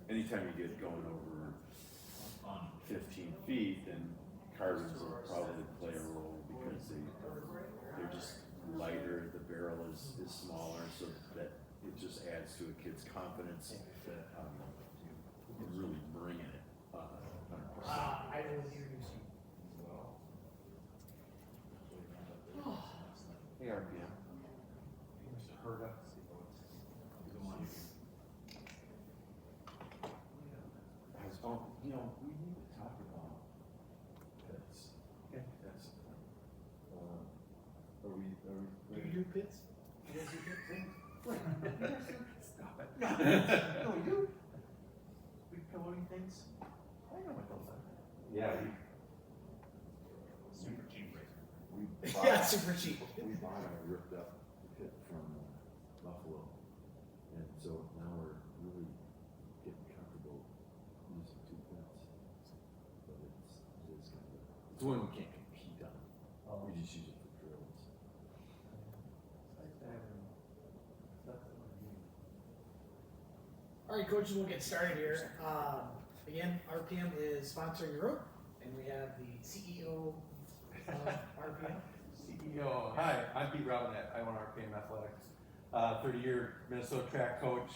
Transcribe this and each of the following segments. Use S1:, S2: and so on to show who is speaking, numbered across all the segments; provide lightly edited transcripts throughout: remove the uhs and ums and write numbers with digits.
S1: anytime you get going over 15 feet, then carbons will probably play a role because they're just lighter, the barrel is smaller, so that it just adds to a kid's confidence in really bringing it 100%.
S2: I will introduce you.
S1: Hey, RPM.
S3: Mr. Herda.
S1: We need to talk about pits.
S3: Okay.
S1: That's,
S3: Are we
S2: Do you do pits? You guys do pits?
S3: Stop it.
S2: No, you? We pivoting things? I know what those are.
S3: Yeah,
S4: Super cheap rate.
S3: we
S2: Yeah, super cheap.
S3: We bought a ripped up pit from Buffalo, and so now we're really getting comfortable using two pits. But it is kind of, it's one we can't compete on. We just use it for drills.
S2: All right, coaches, we'll get started here. Again, RPM is sponsoring the room, and we have the CEO of RPM.
S5: CEO, hi, I'm Pete Robinette. I own RPM Athletics. 30-year Minnesota track coach.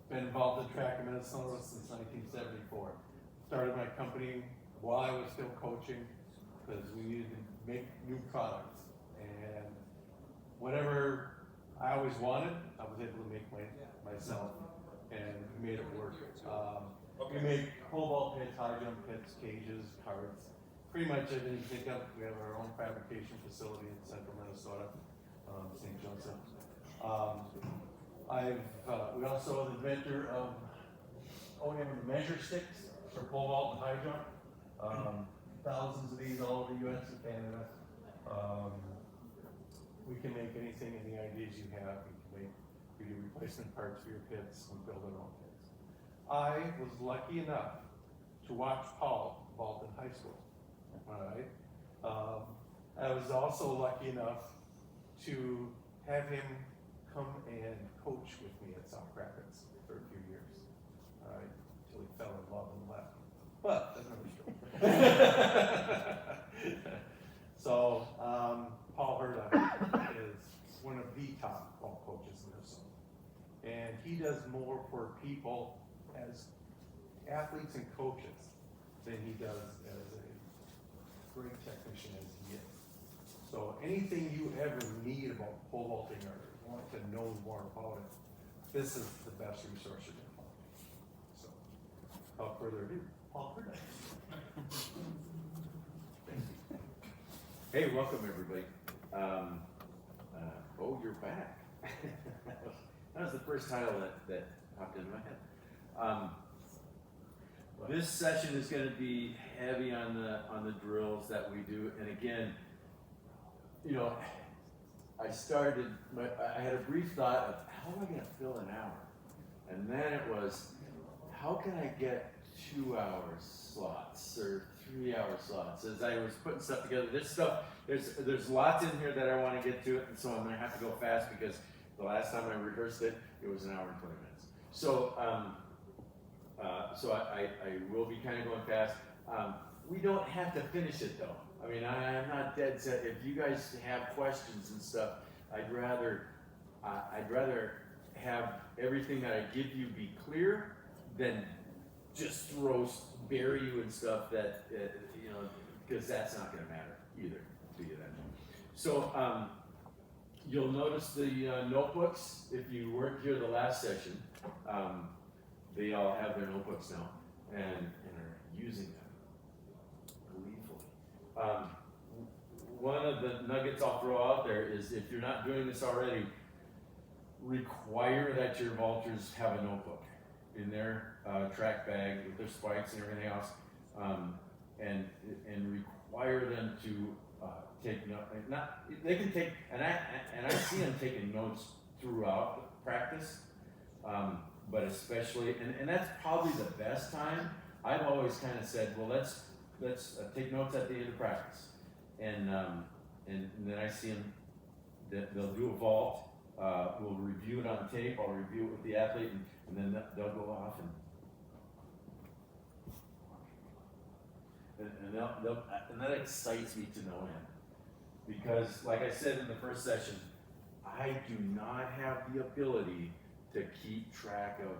S5: Been involved in track in Minnesota since 1974. Started my company while I was still coaching because we needed to make new products. And whatever I always wanted, I was able to make myself, and we made it work. We make pole vault pits, high jump pits, cages, carts, pretty much everything you think of. We have our own fabrication facility in central Minnesota, St. Joseph. We also are the inventor of OEM measure sticks for pole vault and high jump. Thousands of these all over the US and Canada. We can make anything, any ideas you have. We do replacement parts for your pits. We build our own pits. I was lucky enough to watch Paul vault in high school. All right. I was also lucky enough to have him come and coach with me at South Rapids for a few years. All right, until he fell in love and left. But that's another story. So Paul Herda is one of the top golf coaches in Minnesota, and he does more for people as athletes and coaches than he does as a great technician as he is. So anything you ever need about pole vaulting or want to know more about it, this is the best resource you're going to find. So without further ado, Paul Herda.
S1: Hey, welcome everybody. You're back. That was the first title that popped into my head. This session is going to be heavy on the drills that we do, and again, I had a brief thought of how am I going to fill an hour, and then it was how can I get 2-hour slots or 3-hour slots. As I was putting stuff together, there's lots in here that I want to get to, and so I'm going to have to go fast because the last time I rehearsed it was an hour and 20 minutes. So I will be kind of going fast. We don't have to finish it though. I mean, I'm not dead set. If you guys have questions and stuff, I'd rather have everything that I give you be clear than just bury you and stuff that because that's not going to matter either to you then. So you'll notice the notebooks. If you weren't here the last session, they all have their notebooks now and are using them gleefully. One of the nuggets I'll throw out there is if you're not doing this already, require that your vaulters have a notebook in their track bag with their spikes and everything else, and require them to take notes. They can take, and I see them taking notes throughout practice, but especially, and that's probably the best time. I've always kind of said, well, let's take notes at the end of practice, and then I see them that they'll do a vault, we'll review it on tape, I'll review it with the athlete, and then they'll go off and that excites me to no end. Because, like I said in the first session, I do not have the ability to keep track of,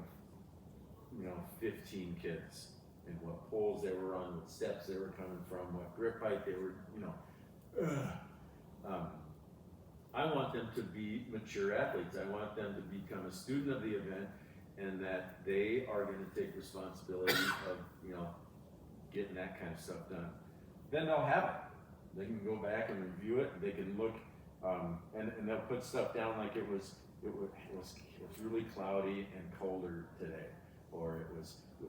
S1: 15 kids and what poles they were on, what steps they were coming from, what grip height they were, I want them to be mature athletes. I want them to become a student of the event, and that they are going to take responsibility of, getting that kind of stuff done. Then they'll have it. They can go back and review it. They can look, and they'll put stuff down like it was really cloudy and colder today, or it was a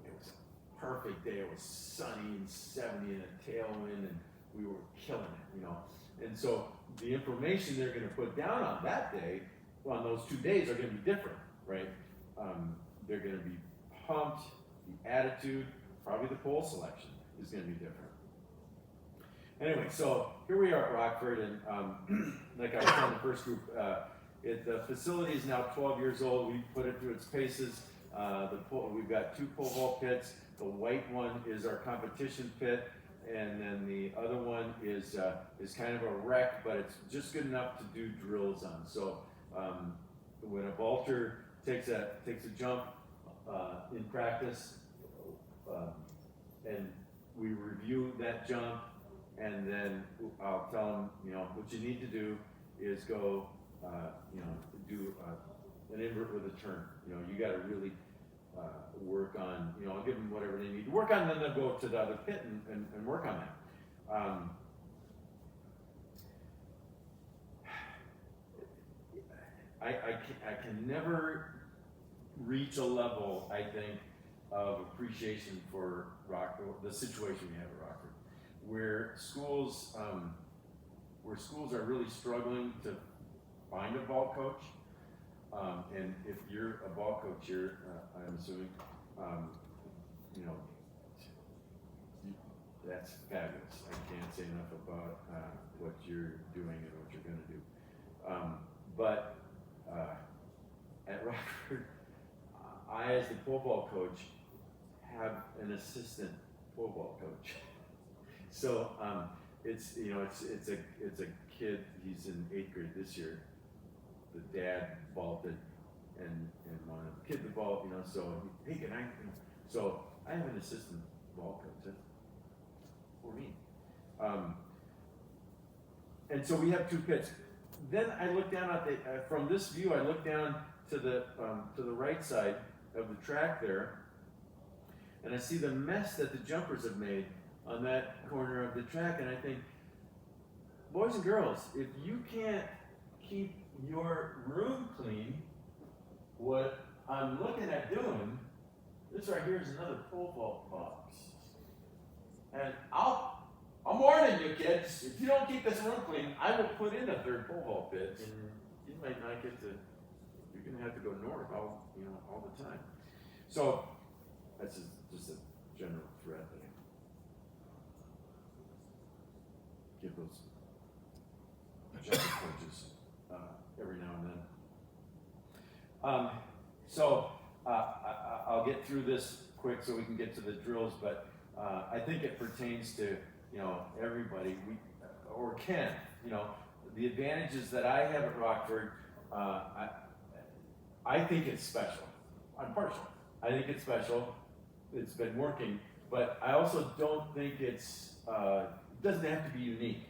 S1: perfect day. It was sunny and 70 and a tailwind, and we were killing it, And so the information they're going to put down on that day, on those 2 days, are going to be different, right? They're going to be pumped. The attitude, probably the pole selection is going to be different. Anyway, so here we are at Rockford, and like I was telling the first group, the facility is now 12 years old. We put it through its paces. We've got 2 pole vault pits. The white one is our competition pit, and then the other one is kind of a wreck, but it's just good enough to do drills on. So when a vaulter takes a jump in practice, and we review that jump, and then I'll tell them, what you need to do is go, do an invert with a turn. You got to really work on, I'll give them whatever they need to work on, then they'll go to the other pit and work on that. I can never reach a level, I think, of appreciation for the situation we have at Rockford, where schools are really struggling to find a ball coach. And if you're a ball coach here, I'm assuming, that's fabulous. I can't say enough about what you're doing and what you're going to do. But at Rockford, I, as the pole ball coach, have an assistant pole ball coach. So it's a kid. He's in 8th grade this year. The dad vaulted and wanted the kid to vault. So hey, can I? So I have an assistant ball coach. That's for me. And so we have 2 pits. Then I look down at from this view. I look down to the right side of the track there, and I see the mess that the jumpers have made on that corner of the track, and I think, boys and girls, if you can't keep your room clean, what I'm looking at doing, this right here is another pole vault box. And I'm warning you kids, if you don't keep this room clean, I will put in a 3rd pole vault pit, and you might not get to, you're gonna have to go north all the time. So that's just a general threat that I give those jumper coaches every now and then. So I'll get through this quick so we can get to the drills, but I think it pertains to everybody. Or can the advantages that I have at Rockford. I think it's special. I'm partial. I think it's special. It's been working, but I also don't think it doesn't have to be unique.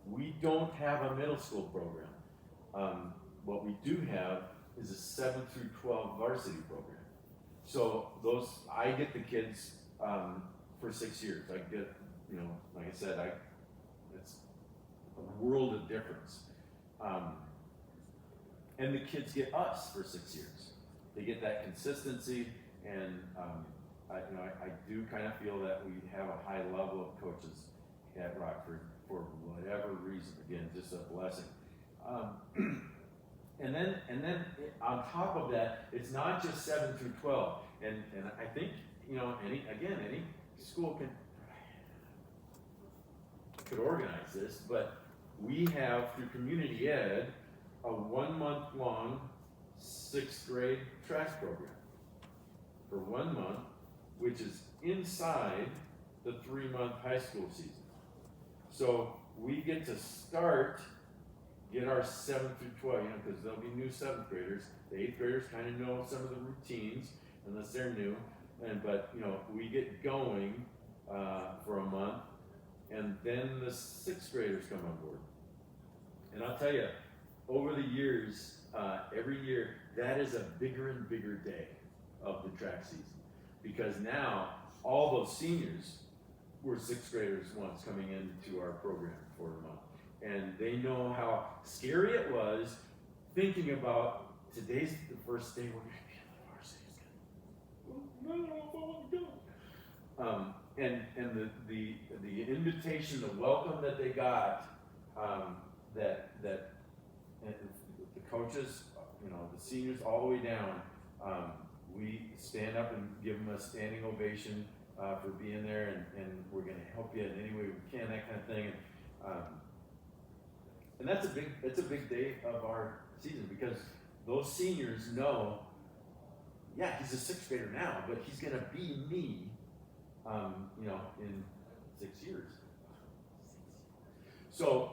S1: We don't have a middle school program. What we do have is a 7 through 12 varsity program. So I get the kids for 6 years. I get, like I said, it's a world of difference. And the kids get us for 6 years. They get that consistency, and I do kind of feel that we have a high level of coaches at Rockford for whatever reason. Again, just a blessing. And then on top of that, it's not just 7 through 12. And I think any school could organize this, but we have through community ed a 1 month long 6th grade track program for 1 month, which is inside the 3-month high school season. So we get to get our 7th through 12, because there'll be new 7th graders. The 8th graders kind of know some of the routines, unless they're new. But we get going for a month, and then the 6th graders come on board. And I'll tell you, over the years, every year, that is a bigger and bigger day of the track season, because now all those seniors were 6th graders once coming into our program for a month, and they know how scary it was thinking about today's the first day we're going to be in the varsity. I don't know if I want to go. And the invitation, the welcome that they got, and the coaches, the seniors all the way down, we stand up and give them a standing ovation for being there, and we're going to help you in any way we can, that kind of thing. And that's a big day of our season, because those seniors know, yeah, he's a 6th grader now, but he's going to be me, in 6 years. So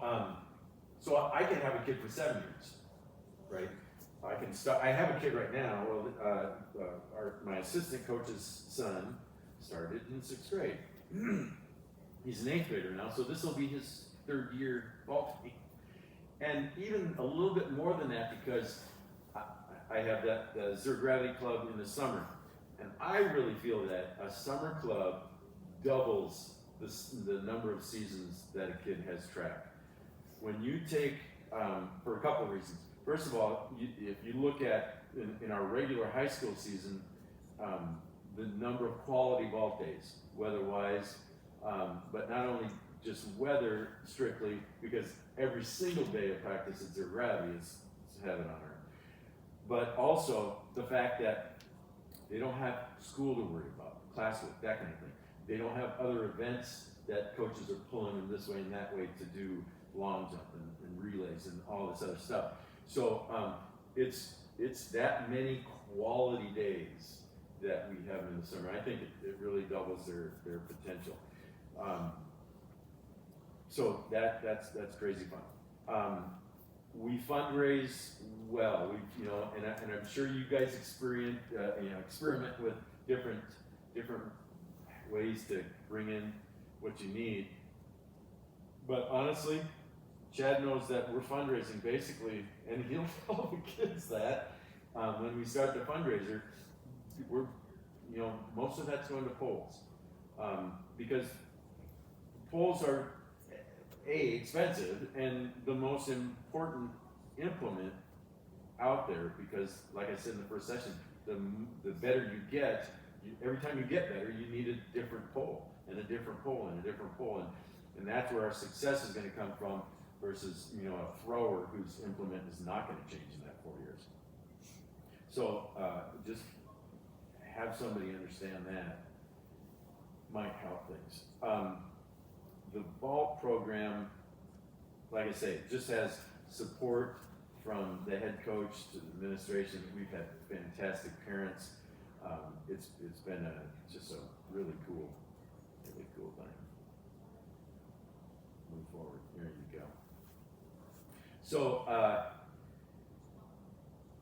S1: I can have a kid for 7 years, right? I have a kid right now. Well, my assistant coach's son started in 6th grade. He's an 8th grader now, so this will be his 3rd year ball team. And even a little bit more than that, because I have that Zero Gravity Club in the summer. And I really feel that a summer club doubles the number of seasons that a kid has tracked. When you take, for a couple of reasons. First of all, if you look at, in our regular high school season, the number of quality vault days, weather-wise, but not only just weather strictly, because every single day of practice at Zero Gravity is heaven on earth. But also the fact that they don't have school to worry about, classwork, that kind of thing. They don't have other events that coaches are pulling them this way and that way to do long jump and relays and all this other stuff. So it's that many quality days that we have in the summer. I think it really doubles their potential. So that's crazy fun. We fundraise well. And I'm sure you guys experiment with different ways to bring in what you need. But honestly, Chad knows that we're fundraising basically, and he'll tell the kids that when we start the fundraiser, we're most of that's going to polls, because polls are expensive and the most important implement out there, because like I said in the first session, the better you get, every time you get better, you need a different poll and a different poll and a different poll, and that's where our success is going to come from, versus a thrower whose implement is not going to change in that 4 years. So just have somebody understand that might help things. The vault program, like I say, just has support from the head coach to the administration. We've had fantastic parents. It's been just a really cool thing. Move forward. There you go. So,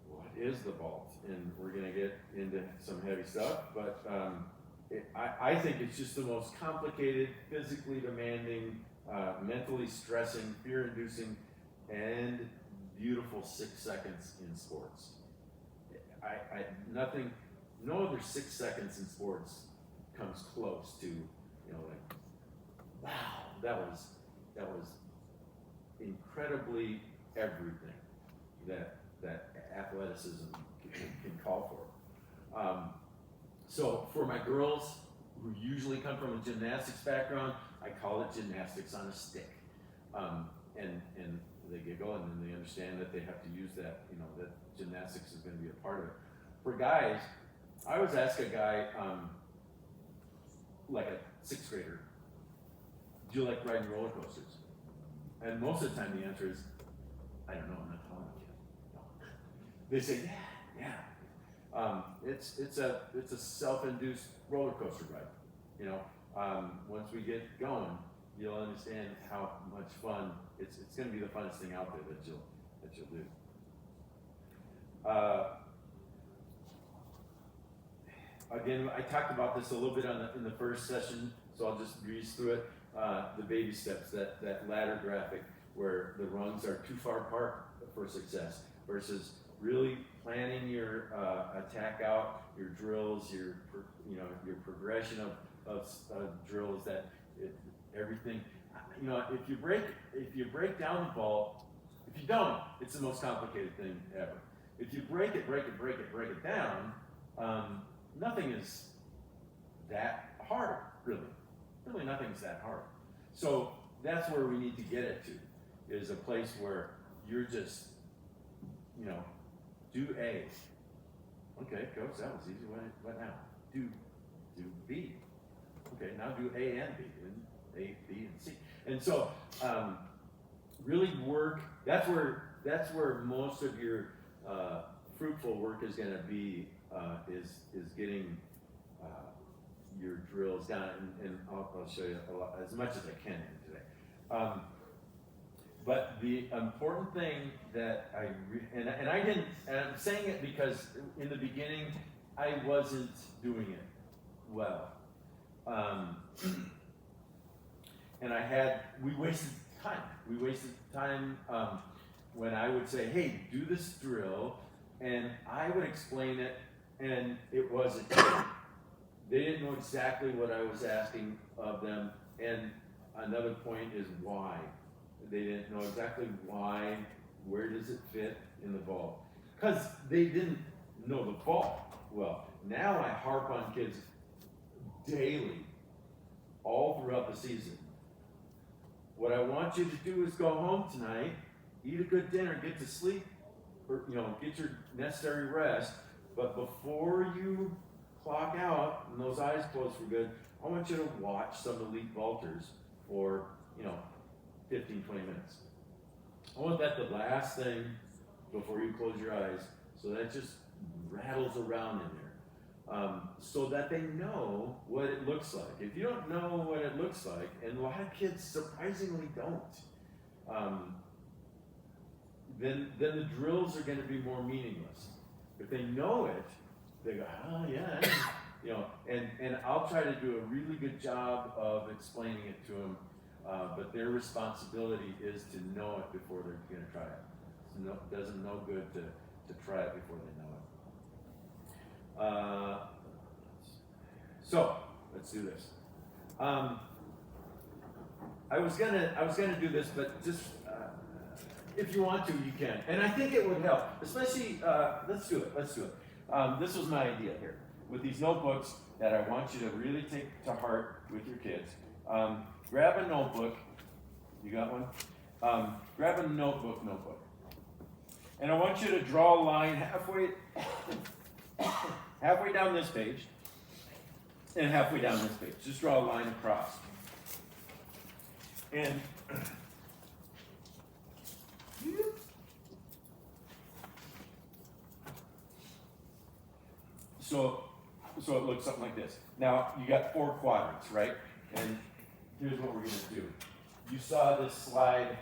S1: what is the vault? And we're going to get into some heavy stuff, but I think it's just the most complicated, physically demanding, mentally stressing, fear-inducing, and beautiful 6 seconds in sports. No other 6 seconds in sports comes close to, wow, that was incredibly everything that athleticism can call for. So for my girls who usually come from a gymnastics background, I call it gymnastics on a stick. And they giggle, and then they understand that they have to use that, that gymnastics is going to be a part of it. For guys, I always ask a guy, like a 6th grader, do you like riding roller coasters? And most of the time the answer is, I don't know, I'm not telling the kid. they say, yeah. It's a self-induced roller coaster ride. You know, once we get going, you'll understand how much fun it's going to be. The funnest thing out there that you'll do. Again, I talked about this a little bit in the first session, so I'll just breeze through it. The baby steps, that ladder graphic where the rungs are too far apart for success, versus really planning your attack out, your drills, your progression of drills. Everything. You know, if you break down the ball, if you don't, it's the most complicated thing ever. If you break it down, nothing is that hard, really. Really, nothing's that hard. So that's where we need to get it to, is a place where you're just, you know, do A. Okay, coach, that was easy. What now? Do B. Okay, now do A and B, and A, B, and C. And so, really work. That's where most of your fruitful work is going to be. Is getting your drills down, and I'll show you as much as I can today. But the important thing that and I'm saying it because in the beginning I wasn't doing it well, and we wasted time. We wasted time when I would say, "Hey, do this drill," and I would explain it. And it wasn't. They didn't know exactly what I was asking of them. And another point is why. They didn't know exactly why. Where does it fit in the ball? Because they didn't know the ball well. Now I harp on kids daily, all throughout the season. What I want you to do is go home tonight, eat a good dinner, get to sleep, or get your necessary rest. But before you clock out and those eyes close for good, I want you to watch some elite vaulters for, 15, 20 minutes. I want that the last thing before you close your eyes, so that just rattles around in there. So that they know what it looks like. If you don't know what it looks like, and a lot of kids surprisingly don't, then the drills are going to be more meaningless. If they know it, they go, oh yeah, and I'll try to do a really good job of explaining it to them, but their responsibility is to know it before they're going to try it. It doesn't no good to try it before they know it. So let's do this. I was gonna do this, but just if you want to, you can. And I think it would help, especially, let's do it. This was my idea here. With these notebooks that I want you to really take to heart with your kids, grab a notebook. You got one? Grab a notebook. And I want you to draw a line halfway down this page, and halfway down this page. Just draw a line across. And so it looks something like this. Now, you got 4 quadrants, right? And here's what we're going to do. You saw this slide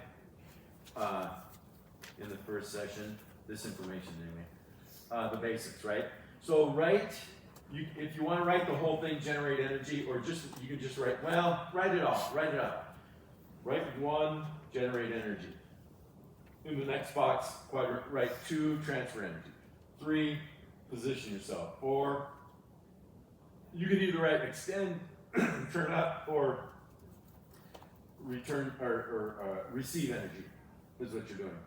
S1: in the first session, this information anyway, the basics, right? So if you want to write the whole thing, generate energy, or you can just write it off. Write 1, generate energy. In the next box quadrant, write 2, transfer energy. 3, position yourself. 4, you can either write extend, turn up, or return or receive energy is what you're doing.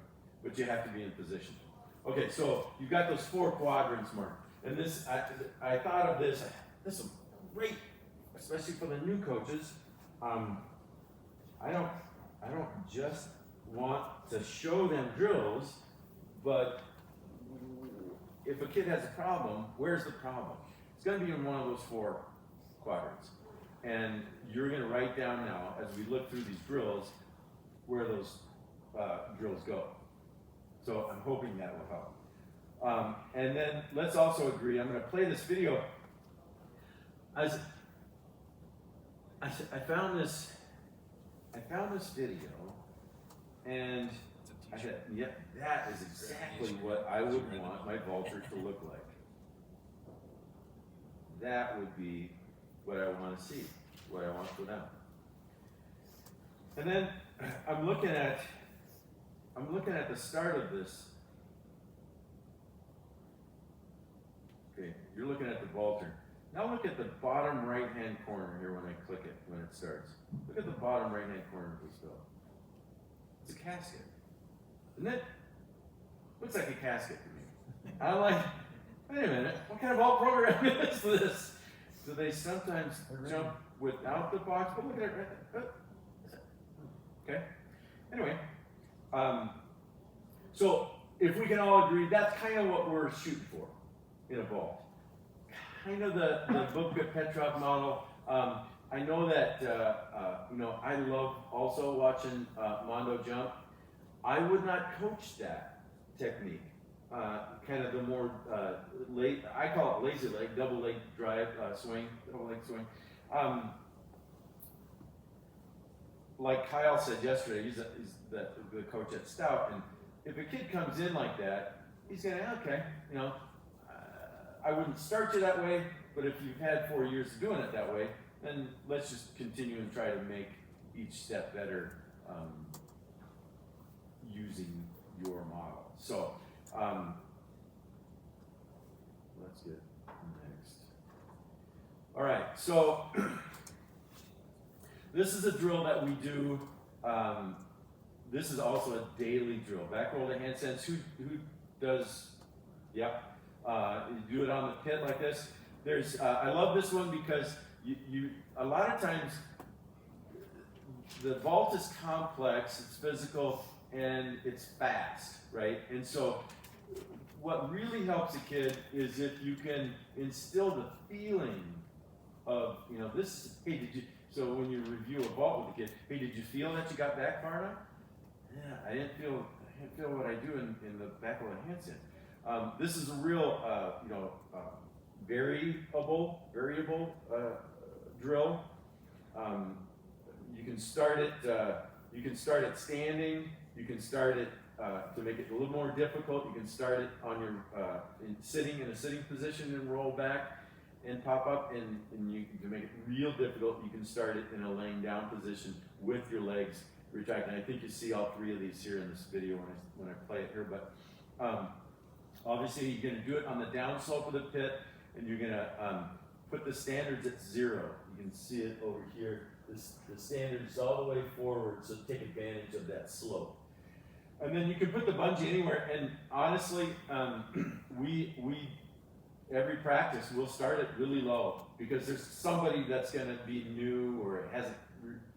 S1: But you have to be in position. Okay, so you've got those 4 quadrants marked. And this, I thought of this is great, especially for the new coaches. I don't just want to show them drills, but if a kid has a problem, where's the problem? It's going to be in one of those 4 quadrants. And you're going to write down now, as we look through these drills, where those drills go. So I'm hoping that will help. And then let's also agree, I'm gonna play this video. I found this video, and I said, yep, that is exactly what I would want my vaulter to look like. That would be what I want to see, what I want for them. And then I'm looking at the start of this. Okay, you're looking at the vaulter. Now look at the bottom right-hand corner here when I click it, when it starts. Look at the bottom right-hand corner of this bill. It's a casket. Isn't it? Looks like a casket to me. I'm like, wait a minute, what kind of vault program is this? Do they sometimes jump without the box? But look at it right there. Okay. Anyway, so if we can all agree, that's kind of what we're shooting for in a vault. Kind of the Bubka Petrov model. I know that I love also watching Mondo jump. I would not coach that technique. Kind of the more I call it lazy leg, double leg drive swing, double leg swing. Like Kyle said yesterday, he's the coach at Stout, and if a kid comes in like that, he's gonna, okay, I wouldn't start you that way, but if you've had 4 years of doing it that way, then let's just continue and try to make each step better using your model. So let's get next. All right, so this is a drill that we do. This is also a daily drill. Back roll to handstands. Who does? Yep. You do it on the pit like this. There's. I love this one because you a lot of times the vault is complex. It's physical and it's fast, right? And so what really helps a kid is if you can instill the feeling of, this. Hey, did you? So when you review a vault with a kid, hey, did you feel that you got back far enough? Yeah, I didn't feel what I do in the back of a handstand. This is a real, variable drill. You can start it. You can start it standing. You can start it to make it a little more difficult. You can start it on your sitting in a sitting position and roll back and pop up, and you can make it real difficult. You can start it in a laying down position with your legs retracting. I think you see all three of these here in this video when I play it here. But obviously, you're going to do it on the down slope of the pit, and you're going to put the standards at 0. You can see it over here. The standards all the way forward, so take advantage of that slope. And then you can put the bungee anywhere. And honestly, we every practice we'll start it really low because there's somebody that's going to be new or hasn't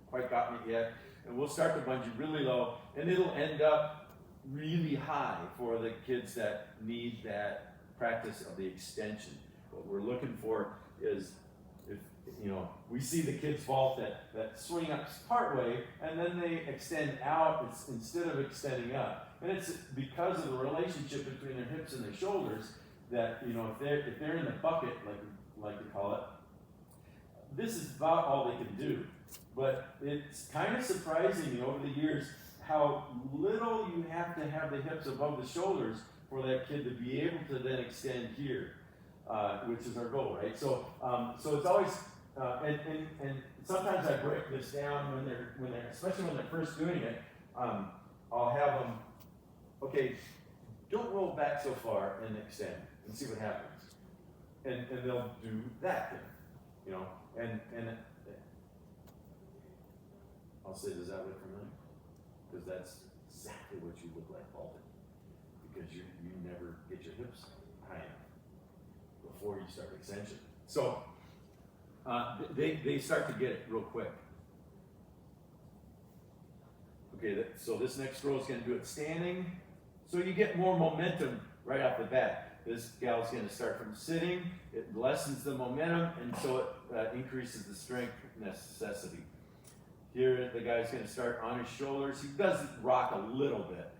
S1: quite gotten it yet, and we'll start the bungee really low, and it'll end up really high for the kids that need that practice of the extension. What we're looking for is if we see the kids vault that swing up part way and then they extend out instead of extending up, and it's because of the relationship between their hips and their shoulders that if they're in the bucket like you call it, this is about all they can do. But it's kind of surprising over the years how little you have to have the hips above the shoulders for that kid to be able to then extend here, which is our goal, right? So it's always and sometimes I break this down when they're especially when they're first doing it. I'll have them, okay, don't roll back so far and extend and see what happens, and they'll do that thing, and I'll say, does that look familiar? Because that's exactly what you look like vaulting, because you never get your hips high enough before you start extension. So they start to get it real quick. Okay, so this next row is going to do it standing, so you get more momentum right off the bat. This gal's going to start from sitting, it lessens the momentum, and so it increases the strength necessity. Here, the guy's going to start on his shoulders. He does rock a little bit,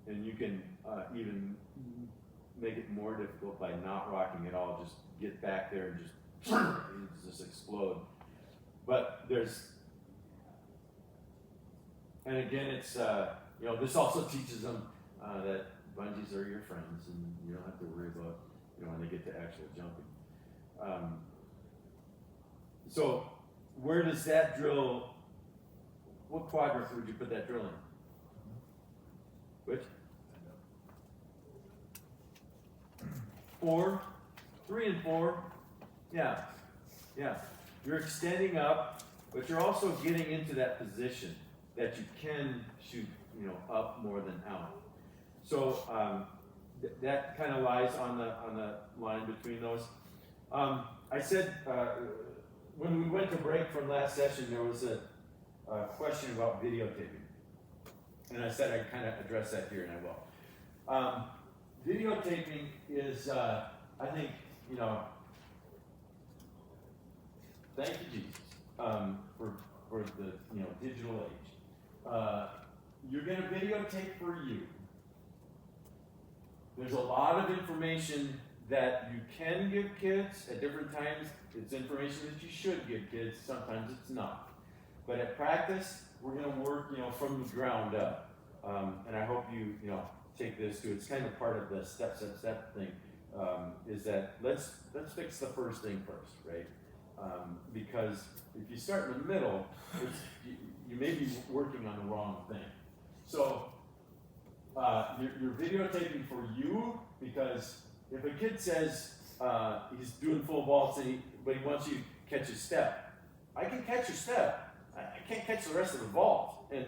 S1: and you can even make it more difficult by not rocking at all. Just get back there and just explode. But and again, it's this also teaches them that bungees are your friends, and you don't have to worry about when they get to actual jumping. So where does that drill? What quadrant would you put that drill in? Which? 4, 3 and 4. Yeah. You're extending up, but you're also getting into that position that you can shoot, up more than out. So that kind of lies on the line between those. I said when we went to break from last session, there was a question about videotaping, and I said I'd kind of address that here, and I will. Videotaping is, I think, thank you, Jesus, for the digital age. You're going to videotape for you. There's a lot of information that you can give kids at different times. It's information that you should give kids. Sometimes it's not. But at practice, we're going to work, from the ground up. And I hope you, take this too. It's kind of part of the step thing. Is that let's fix the first thing first, right? Because if you start in the middle, you may be working on the wrong thing. So you're videotaping for you, because if a kid says he's doing full vaults but he wants you to catch a step, I can catch a step. I can't catch the rest of the vault, and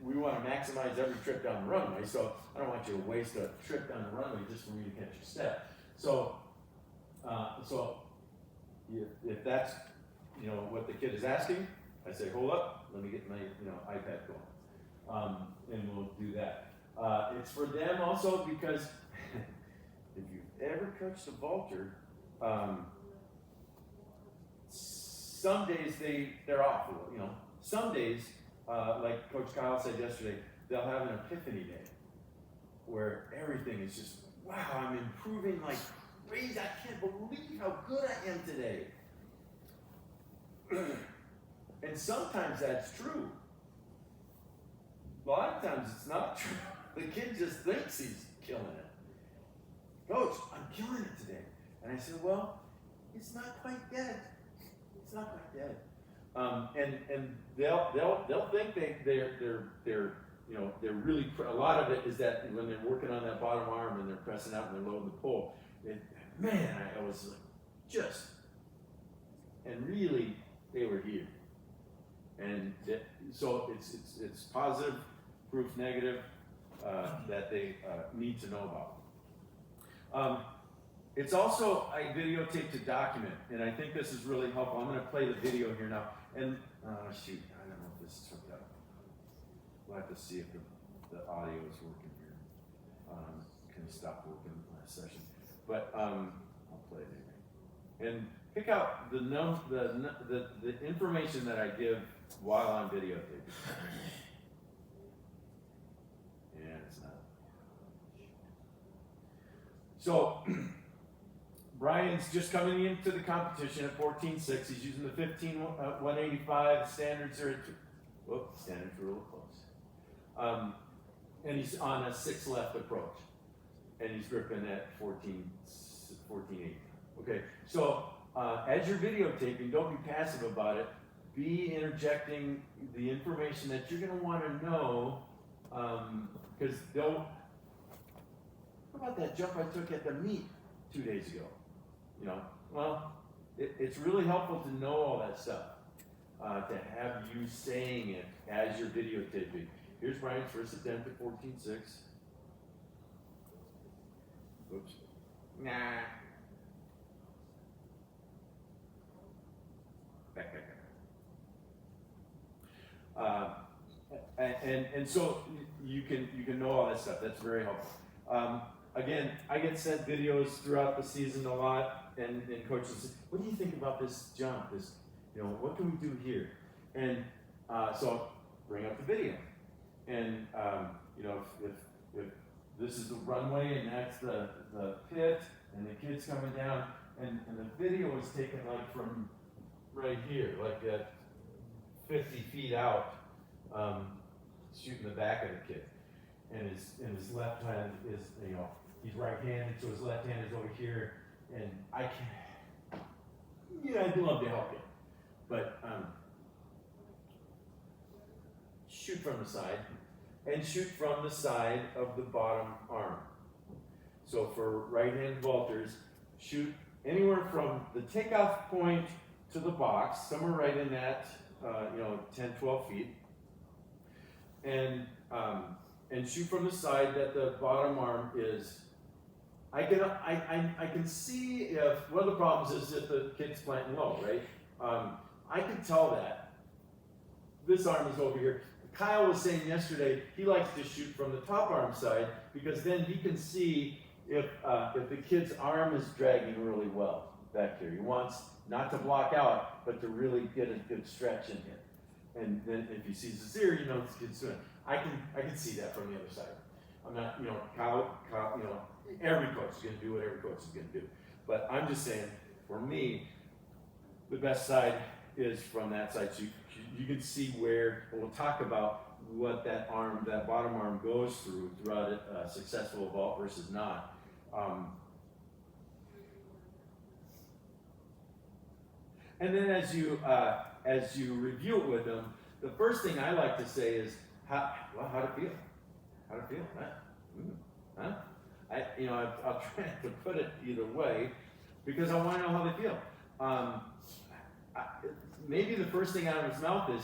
S1: we want to maximize every trip down the runway. So I don't want you to waste a trip down the runway just for me to catch a step. So if that's what the kid is asking, I say, hold up, let me get my iPad going, and we'll do that. It's for them also because if you've ever coached a vaulter, some days they're off. Some days, like Coach Kyle said yesterday, they'll have an epiphany day where everything is just, wow, I'm improving like crazy. I can't believe how good I am today. And sometimes that's true. A lot of times it's not true. The kid just thinks he's killing it. Coach, I'm killing it today. And I said, well, it's not quite dead. It's not quite dead. And they'll think they're really, a lot of it is that when they're working on that bottom arm and they're pressing out and they're loading the pole, man, I was like, and really they were here. And so it's positive, proof negative, that they need to know about. It's also I videotape to document, and I think this is really helpful. I'm going to play the video here now. And shoot, I don't know if this is hooked up. We'll have to see if the audio is working here. Kind of stopped working last session, but I'll play it anyway. And pick out the information that I give while I'm videotaping. Yeah, it's not. So. Brian's just coming into the competition at 14.6. He's using the 15.185. Standards are standards are a little close. And he's on a 6 left approach. And he's gripping at 14.8. Okay, so as you're videotaping, don't be passive about it. Be interjecting the information that you're going to want to know, because how about that jump I took at the meet 2 days ago? It's really helpful to know all that stuff, to have you saying it as you're videotaping. Here's Brian's first attempt at 14.6. Oops. Nah. Back. And so you can know all that stuff. That's very helpful. Again, I get sent videos throughout the season a lot. And coaches say, what do you think about this jump? What can we do here? And so bring up the video. And if this is the runway and that's the pit and the kid's coming down and the video was taken like from right here, like at 50 feet out, shooting the back of the kid. And his left hand is, you know, he's right-handed, so his left hand is over here, and I can't, yeah, I'd love to help him, but shoot from the side, and shoot from the side of the bottom arm. So for right-hand vaulters, shoot anywhere from the takeoff point to the box, somewhere right in that, 10, 12 feet, and shoot from the side that the bottom arm is. I can see if one of the problems is if the kid's planting low, right? I can tell that this arm is over here. Kyle was saying yesterday he likes to shoot from the top arm side because then he can see if the kid's arm is dragging really well back here. He wants not to block out, but to really get a good stretch in here. And then if he sees the ear, you know this kid's doing it. I can see that from the other side. I'm not, Kyle, every coach is going to do what every coach is going to do. But I'm just saying, for me, the best side is from that side. So you can see where, and we'll talk about what that bottom arm goes throughout a successful vault versus not. And then as you review it with them, the first thing I like to say is, how'd it feel? How'd it feel? Huh? I'll try to put it either way because I want to know how they feel. Maybe the first thing out of his mouth is,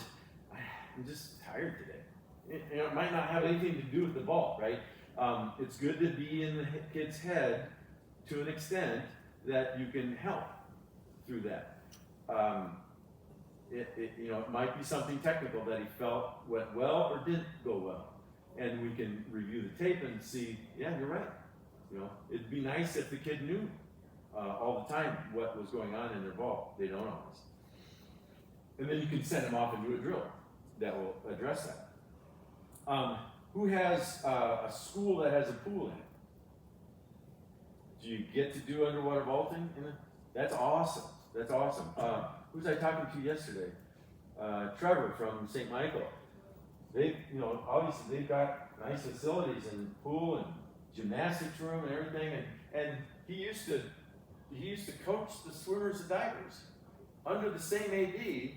S1: I'm just tired today. It might not have anything to do with the ball, right? It's good to be in the kid's head to an extent that you can help through that. It might be something technical that he felt went well or didn't go well. And we can review the tape and see, yeah, you're right. It'd be nice if the kid knew all the time what was going on in their ball. They don't always. And then you can send them off and do a drill that will address that. Who has a school that has a pool in it? Do you get to do underwater vaulting in it? That's awesome. That's awesome. Who was I talking to yesterday? Trevor from St. Michael. Obviously they've got nice facilities and pool and gymnastics room and everything. And he used to coach the swimmers and divers under the same AD,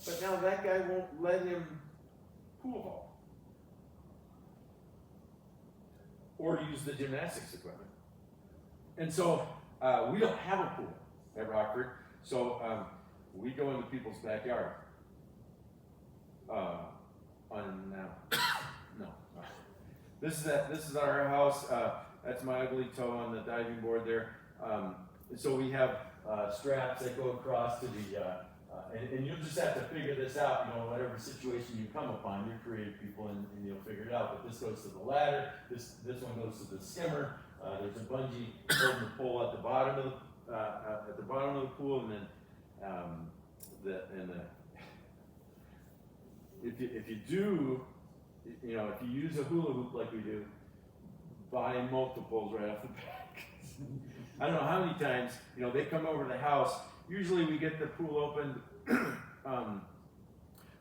S1: but now that guy won't let him pool vault or use the gymnastics equipment. And so we don't have a pool at Rockford, so we go into people's backyard. This is our house. That's my ugly toe on the diving board there. So we have straps that go across to the, and you'll just have to figure this out, whatever situation you come upon. You're creative people and you'll figure it out. But this goes to the ladder. This one goes to the skimmer. There's a bungee holding the pole at the bottom of the pool, and then if you use a hula hoop like we do, buy multiples right off the back. I don't know how many times, they come over to the house. Usually we get the pool opened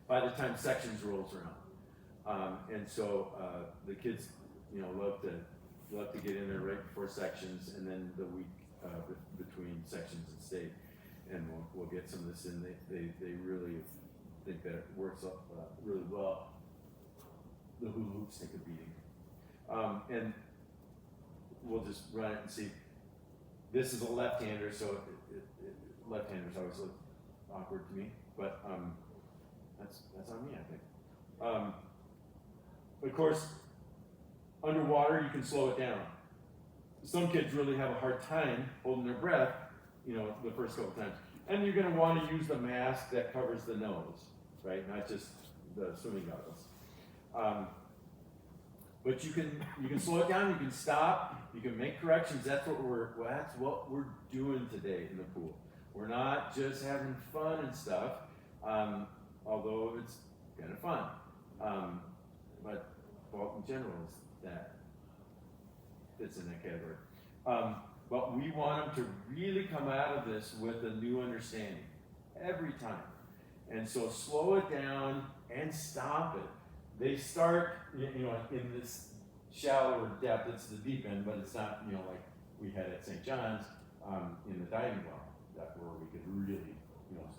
S1: by the time sections rolls around. And so the kids, love to get in there right before sections, and then the week between sections and state. And we'll get some of this in. They really think that it works really well. The hula hoops take a beating. And we'll just run it and see. This is a left-hander, so left-handers always look awkward to me, but that's on me, I think. Of course, underwater you can slow it down. Some kids really have a hard time holding their breath, the first couple times. And you're going to want to use the mask that covers the nose, right? Not just the swimming goggles. But you can slow it down, you can stop, you can make corrections. That's what we're doing today in the pool. We're not just having fun and stuff, although it's kind of fun. But vault in general is that. fits in that category. But we want them to really come out of this with a new understanding every time. And so slow it down and stop it. They start, in this shallower depth. It's the deep end, but it's not, like we had at St. John's in the diving well, that where we could really,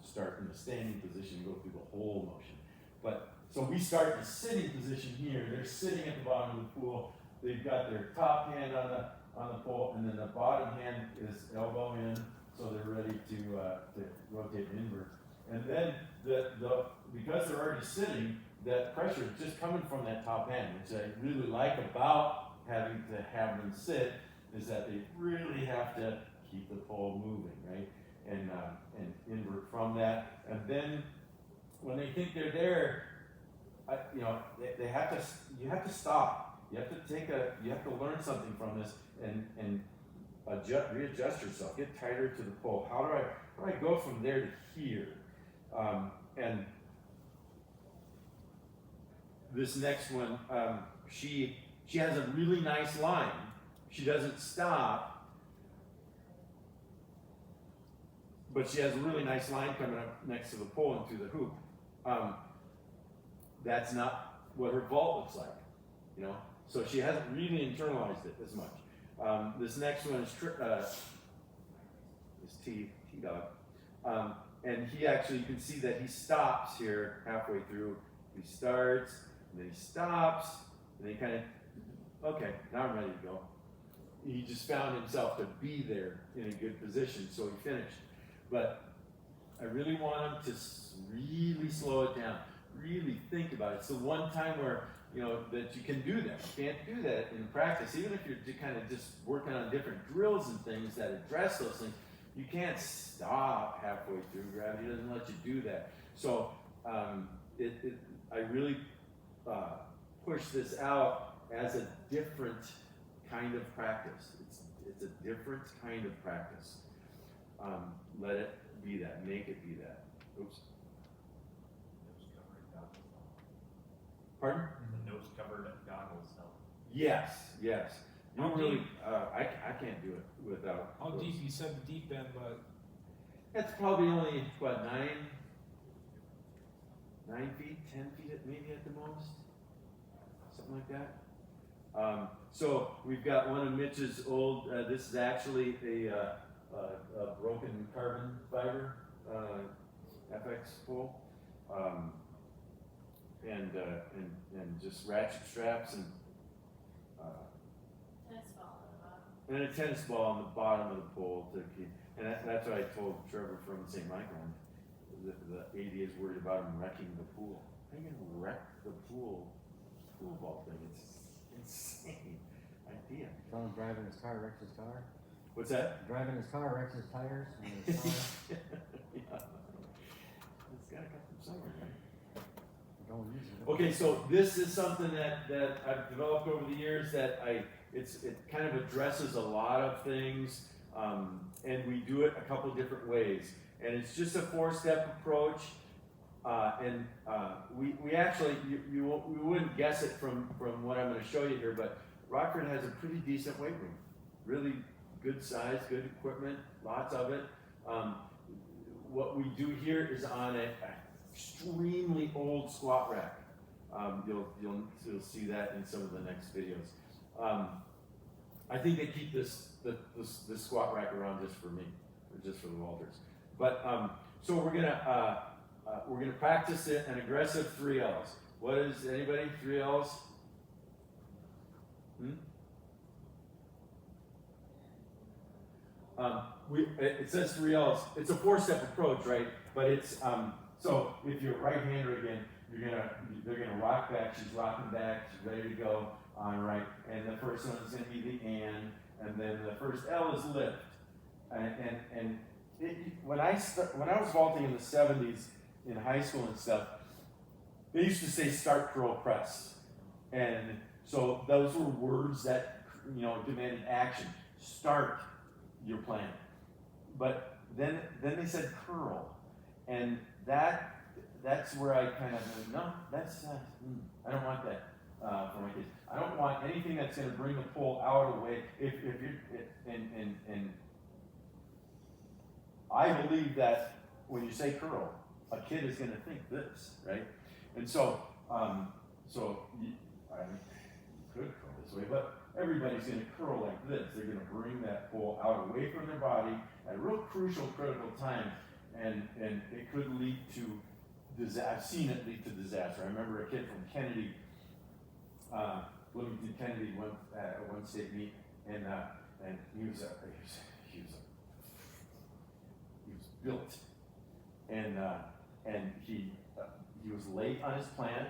S1: start in the standing position and go through the whole motion. But so we start in the sitting position here. They're sitting at the bottom of the pool. They've got their top hand on the pole, and then the bottom hand is elbow in, so they're ready to rotate and invert. And then because they're already sitting, that pressure is just coming from that top hand, which I really like about having to have them sit, is that they really have to keep the pole moving, right? And invert from that. And then when they think they're there, they have to. You have to stop. You have to learn something from this and readjust yourself. Get tighter to the pole. How do I go from there to here? And this next one, she has a really nice line. She doesn't stop, but she has a really nice line coming up next to the pole and through the hoop. That's not what her vault looks like, So she hasn't really internalized it as much. This next one is T-Dog. And he actually, you can see that he stops here halfway through. He starts, and then he stops, and then he kind of, okay, now I'm ready to go. He just found himself to be there in a good position, so he finished. But I really want him to really slow it down, really think about it. It's the one time where, that you can do that. You can't do that in practice, even if you're kind of just working on different drills and things that address those things. You can't stop halfway through. Gravity doesn't let you do that. So I really push this out as a different kind of practice. It's a different kind of practice. Let it be that. Make it be that. Oops. Pardon?
S4: The nose covered goggles help.
S1: Yes. You
S6: How
S1: really,
S6: deep?
S1: I can't do it without.
S6: How
S1: those.
S6: deep? You said the deep end, but
S1: It's probably only, 9 feet, 10 feet maybe at the most, something like that. So we've got one of Mitch's old, this is actually a broken carbon fiber FX pole. And just ratchet straps and a tennis ball on the bottom of the pole to keep. And that's what I told Trevor from St. Michael. The AD is worried about him wrecking the pool. How are you gonna wreck the pool ball thing? It's insane idea.
S7: Someone driving his car wrecks his car.
S1: What's that?
S7: Driving his car wrecks his tires. And his car.
S1: Yeah. It's gotta come from somewhere, right?
S7: Don't use it.
S1: Okay, so this is something that I've developed over the years that it kind of addresses a lot of things, and we do it a couple different ways. And it's just a 4-step approach, and we actually, you wouldn't guess it from what I'm going to show you here, but Rockford has a pretty decent weight room, really good size, good equipment, lots of it. What we do here is on an extremely old squat rack. You'll see that in some of the next videos. I think they keep this squat rack around just for me, or just for the Walters. But so we're gonna practice an aggressive 3 Ls. What is anybody 3 Ls? It says 3 Ls. It's a 4-step approach, right? But it's so if you're right-hander again, they're gonna rock back. She's rocking back. She's ready to go on right. And the first one is gonna be the and then the first L is lift. When I was vaulting in the 70s in high school and stuff, they used to say start, curl, press, and so those were words that demanded action. Start your plan, but then they said curl, and that's where I kind of no, that's I don't want that.
S5: for my kids. I don't want anything that's gonna bring the pull out away, if you're, and I believe that when you say curl, a kid is gonna think this, right? And so, you could curl this way, but everybody's gonna curl like this. They're gonna bring that pull out away from their body at a real crucial, critical time, and it could lead to disaster. I've seen it lead to disaster. I remember a kid from Kennedy, Bloomington Kennedy, went at one state meet, and he was built, and he was late on his plant,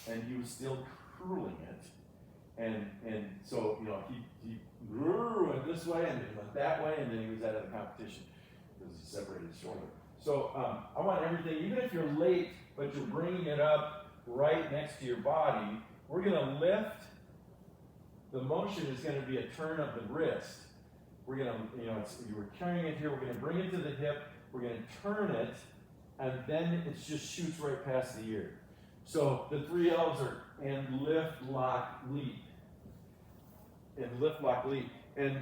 S5: and he was still curling it, and so he went this way and then he went that way, and then he was out of the competition because he separated his shoulder. So I want everything, even if you're late, but you're bringing it up right next to your body, we're gonna lift. The motion is gonna be a turn of the wrist. We're gonna, you were carrying it here, we're gonna bring it to the hip, we're gonna turn it, and then it just shoots right past the ear. So the 3 L's are and lift, lock, leap. And lift, lock, leap. And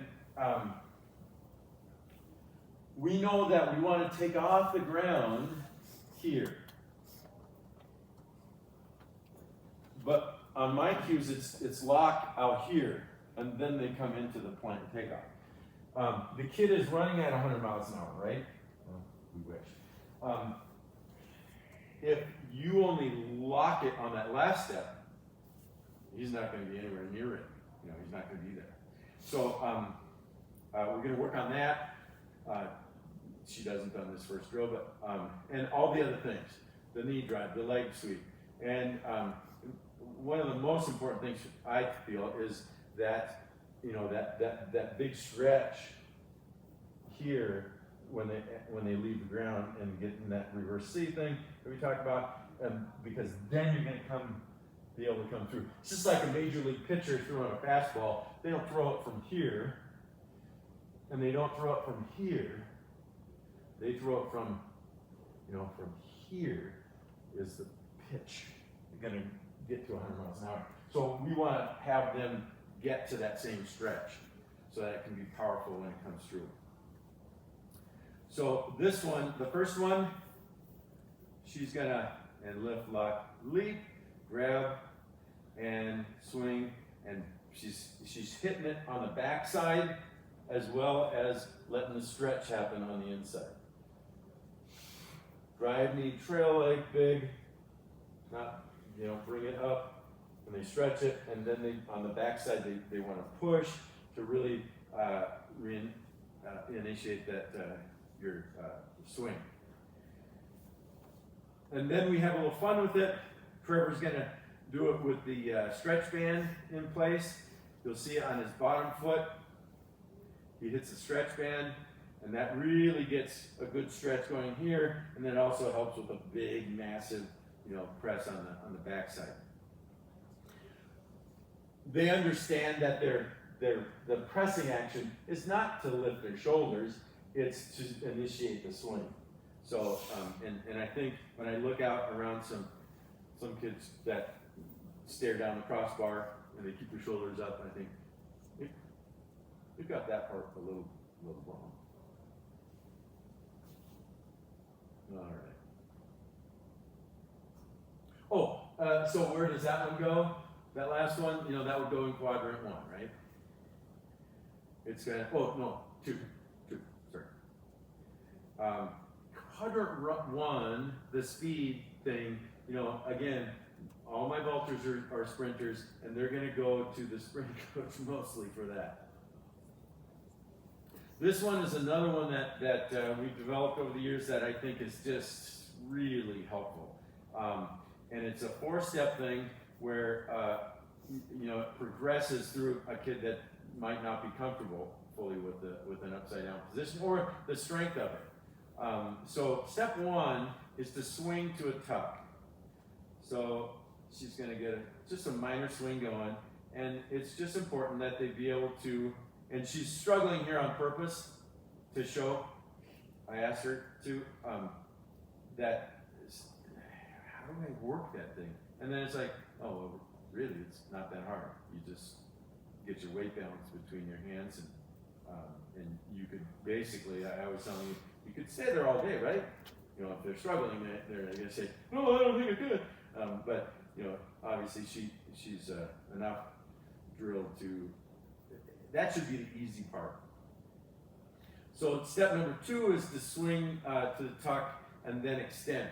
S5: we know that we want to take off the ground here. But on my cues, it's lock out here, and then they come into the plant and take off. The kid is running at 100 miles an hour, right? Well, we wish. If you only lock it on that last step, he's not going to be anywhere near it. He's not going to be there. So we're going to work on that. She hasn't done this first drill, but and all the other things, the knee drive, the leg sweep, and one of the most important things I feel is that that big stretch here when they leave the ground and get in that reverse C thing that we talked about, because then you're going to be able to come through. It's just like a major league pitcher throwing a fastball. They don't throw it from here, and they don't throw it from here. They throw it from here is the pitch. You're going to get to 100 miles an hour. So we want to have them get to that same stretch so that it can be powerful when it comes through. So this one, the first one, she's gonna lift, lock, leap, grab, and swing, and she's hitting it on the backside as well as letting the stretch happen on the inside. Drive knee, trail leg, big, not, bring it up, and they stretch it, and then on the backside they want to push to really initiate that your swing. And then we have a little fun with it. Trevor's going to do it with the stretch band in place. You'll see it on his bottom foot. He hits the stretch band, and that really gets a good stretch going here, and then it also helps with a big, massive, press on the backside. They understand that the pressing action is not to lift their shoulders, it's to initiate the swing. So, and I think when I look out around some kids that stare down the crossbar and they keep their shoulders up, I think you've got that part a little wrong. All right. So where does that one go? That last one, that would go in quadrant 1, right? It's gonna. Two. Sorry. Quadrant 1, the speed thing. Again, all my vaulters are sprinters, and they're going to go to the sprint coach mostly for that. This one is another one that we've developed over the years that I think is just really helpful. And it's a 4-step thing where it progresses through a kid that might not be comfortable fully with an upside down position or the strength of it. So step 1 is to swing to a tuck. So she's going to get just a minor swing going, and it's just important that they be able to, and she's struggling here on purpose to show, I asked her to, that, how do I work that thing? And then it's like,
S1: really, it's not that hard. You just get your weight balance between your hands and you could basically, I was telling you, you could stay there all day, right? You know, if they're struggling, they're gonna say, no, I don't think I could. But, you know, obviously she's enough drilled to, that should be the easy part. So step number 2 is to swing to the tuck and then extend.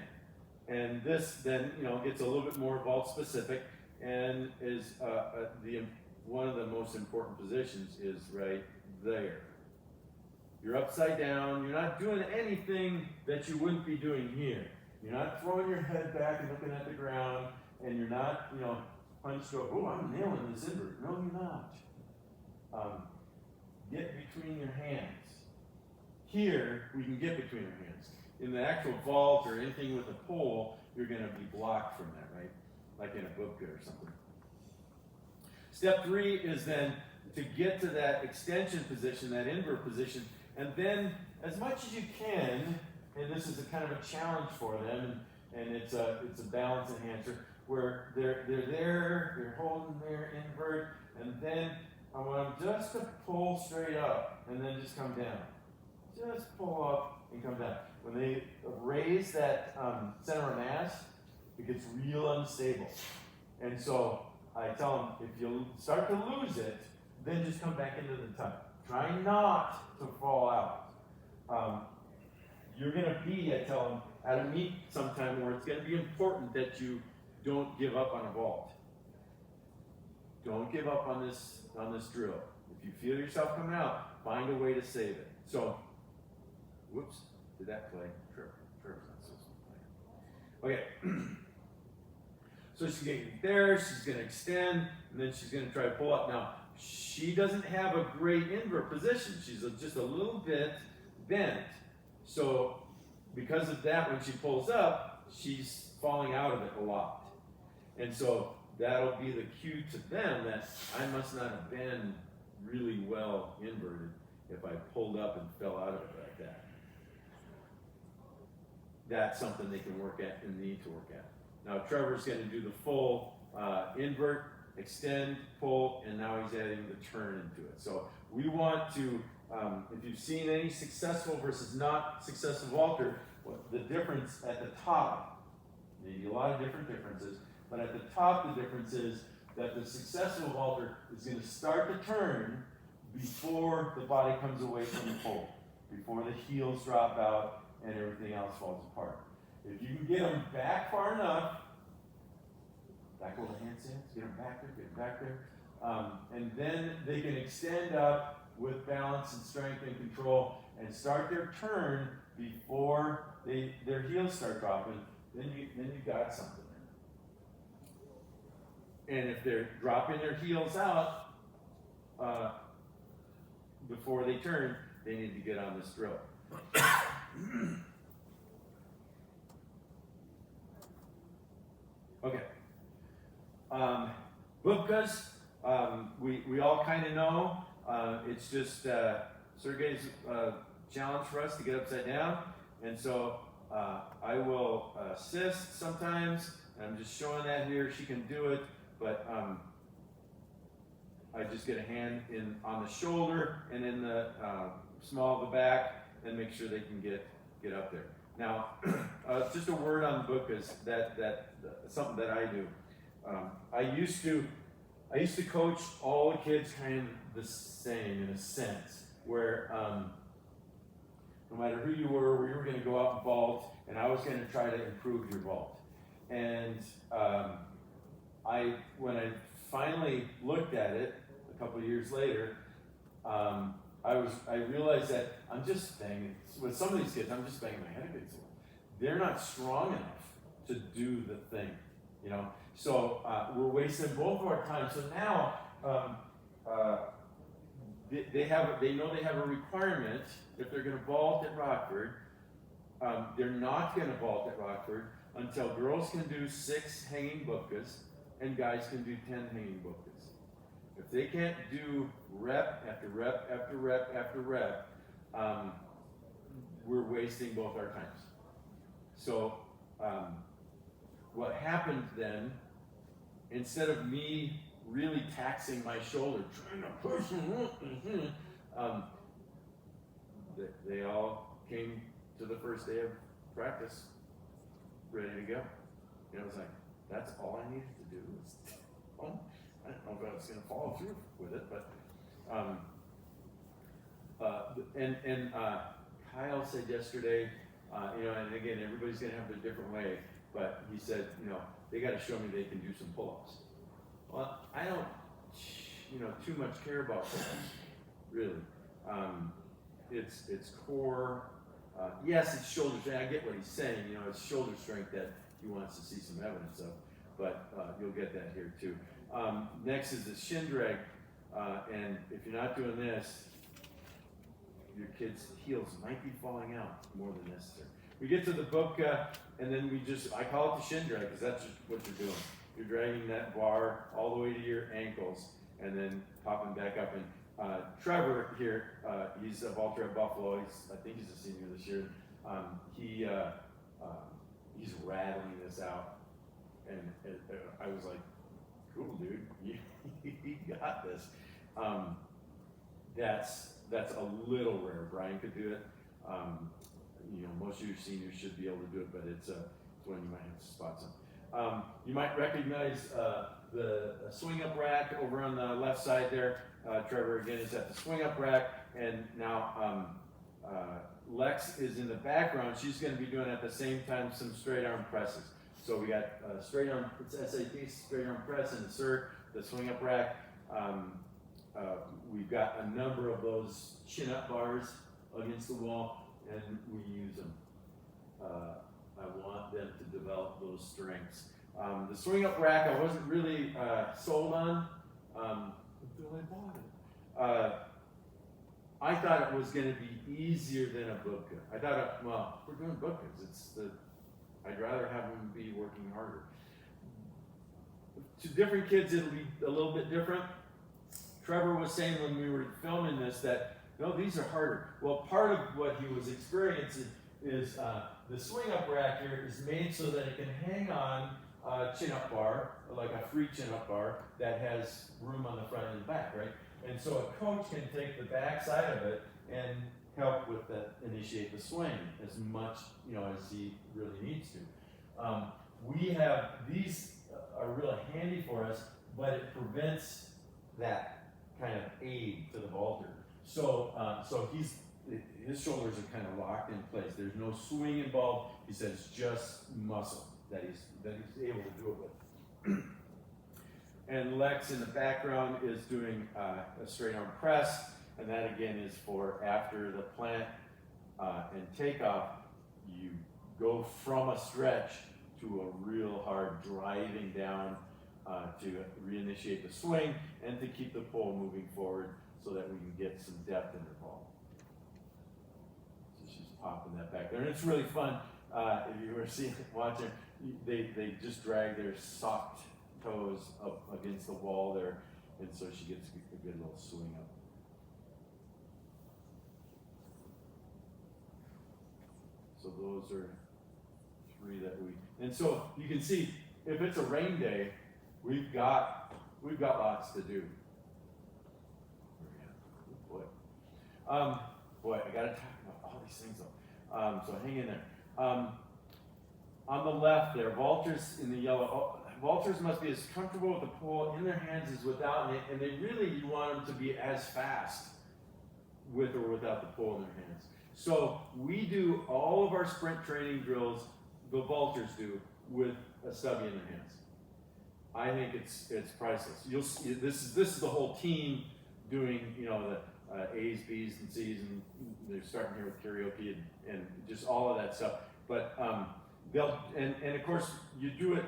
S1: And this then, you know, gets a little bit more vault specific and is one of the most important positions is right there. You're upside down, you're not doing anything that you wouldn't be doing here. You're not throwing your head back and looking at the ground, and you're not, you know, punched over, oh, I'm nailing this invert. No, you're not. Get between your hands. Here, we can get between our hands. In the actual vault or anything with a pole, you're going to be blocked from that, right? Like in a bubka or something. Step 3 is then to get to that extension position, that invert position, and then as much as you can, and this is a kind of a challenge for them, and it's a balance enhancer, where they're there, they're holding their invert, and then I want them just to pull straight up, and then just come down. Just pull up and come down. When they raise that center of mass, it gets real unstable. And so I tell them, if you start to lose it, then just come back into the tuck. Try not to fall out. You're going to be, I tell them, at a meet sometime where it's going to be important that you don't give up on a vault. Don't give up on this drill. If you feel yourself coming out, find a way to save it. So, whoops, did that play? Trevor's not supposed to play. Okay. So she's going to get there, she's going to extend, and then she's going to try to pull up. Now, she doesn't have a great invert position. She's just a little bit bent. So because of that, when she pulls up, she's falling out of it a lot. And so that'll be the cue to them that I must not have been really well inverted if I pulled up and fell out of it like that. That's something they can work at and need to work at. Now Trevor's going to do the full invert, extend, pull, and now he's adding the turn into it. So we want to, if you've seen any successful versus not successful vaulter, the difference at the top, maybe a lot of different differences, but at the top the difference is that the successful vaulter is going to start the turn before the body comes away from the pole, before the heels drop out and everything else falls apart. If you can get them back far enough, back where the handstands, get them back there, and then they can extend up with balance and strength and control and start their turn before their heels start dropping, then you got something there. And if they're dropping their heels out before they turn, they need to get on this drill. Okay. Bubkas, we all kind of know. It's just Sergey's challenge for us to get upside down. And so I will assist sometimes. And I'm just showing that here. She can do it. But I just get a hand on the shoulder and in the small of the back and make sure they can get up there. Now, just a word on the bubkas, that something that I do. I used to coach all the kids kind of the same in a sense, where no matter who you were, we were going to go out and vault, and I was going to try to improve your vault. And when I finally looked at it a couple of years later, I realized that I'm just banging, with some of these kids, I'm just banging my head against the wall. They're not strong enough to do the thing, you know? So we're wasting both of our time. So now they know they have a requirement if they're going to vault at Rockford. They're not going to vault at Rockford until girls can do 6 hanging bubkas and guys can do 10 hanging bubkas. If they can't do rep after rep after rep after rep, we're wasting both our times. So what happened then instead of me really taxing my shoulder, trying to push, they all came to the first day of practice ready to go. And I was like, that's all I needed to do was, I don't know if I was gonna follow through with it, but, Kyle said yesterday, and again, everybody's gonna have their different way, but he said, they gotta show me they can do some pull-ups. Well, I don't, too much care about pull-ups, really. It's core, yes, it's shoulder strength, I get what he's saying, it's shoulder strength that he wants to see some evidence of, but, you'll get that here too. Next is the shin drag, and if you're not doing this, your kid's heels might be falling out more than necessary. We get to the book, and then I call it the shin drag, because that's just what you're doing. You're dragging that bar all the way to your ankles, and then popping back up. And Trevor here, he's a vaulter at Buffalo. I think he's a senior this year. He's rattling this out, and I was like, "Cool, dude, you got this." That's a little rare. Brian could do it. Most of your seniors should be able to do it, but it's one you might have to spot some. You might recognize the swing up rack over on the left side there. Trevor again is at the swing up rack, and now Lex is in the background. She's going to be doing at the same time some straight arm presses. So we got straight arm, it's SAT, straight arm press, and the swing up rack. We've got a number of those chin up bars against the wall, and we use them. I want them to develop those strengths. The swing up rack, I wasn't really sold on until I bought it. I thought it was going to be easier than a Bubka. I thought, if we're doing Bubkas, I'd rather have them be working harder. To different kids, it'll be a little bit different. Trevor was saying when we were filming this that, no, these are harder. Well, part of what he was experiencing is the swing up rack here is made so that it can hang on a chin up bar, like a free chin up bar that has room on the front and the back, right? And so a coach can take the back side of it and help with that, initiate the swing as much, as he really needs to. We have, these are really handy for us, but it prevents that kind of aid to the vaulter. So his shoulders are kind of locked in place. There's no swing involved. He says it's just muscle that he's able to do it with. And Lex in the background is doing a straight arm press, and that again is for after the plant and takeoff, you go from a stretch to a real hard driving down to reinitiate the swing and to keep the pole moving forward so that we can get some depth in her ball. So she's popping that back there. And it's really fun. If you were watching, they just drag their socked toes up against the wall there, and so she gets a good little swing up. So those are three that and so you can see if it's a rain day, we've got lots to do. Boy, I gotta talk about all these things though. So hang in there. On the left there, vaulters in the yellow. Vaulters must be as comfortable with the pole in their hands as without, and they really, you want them to be as fast with or without the pole in their hands. So we do all of our sprint training drills, the vaulters do, with a stubby in their hands. I think it's priceless. You'll see, this is the whole team doing, the A's, B's, and C's, and they're starting here with karaoke and just all of that stuff. But and of course you do it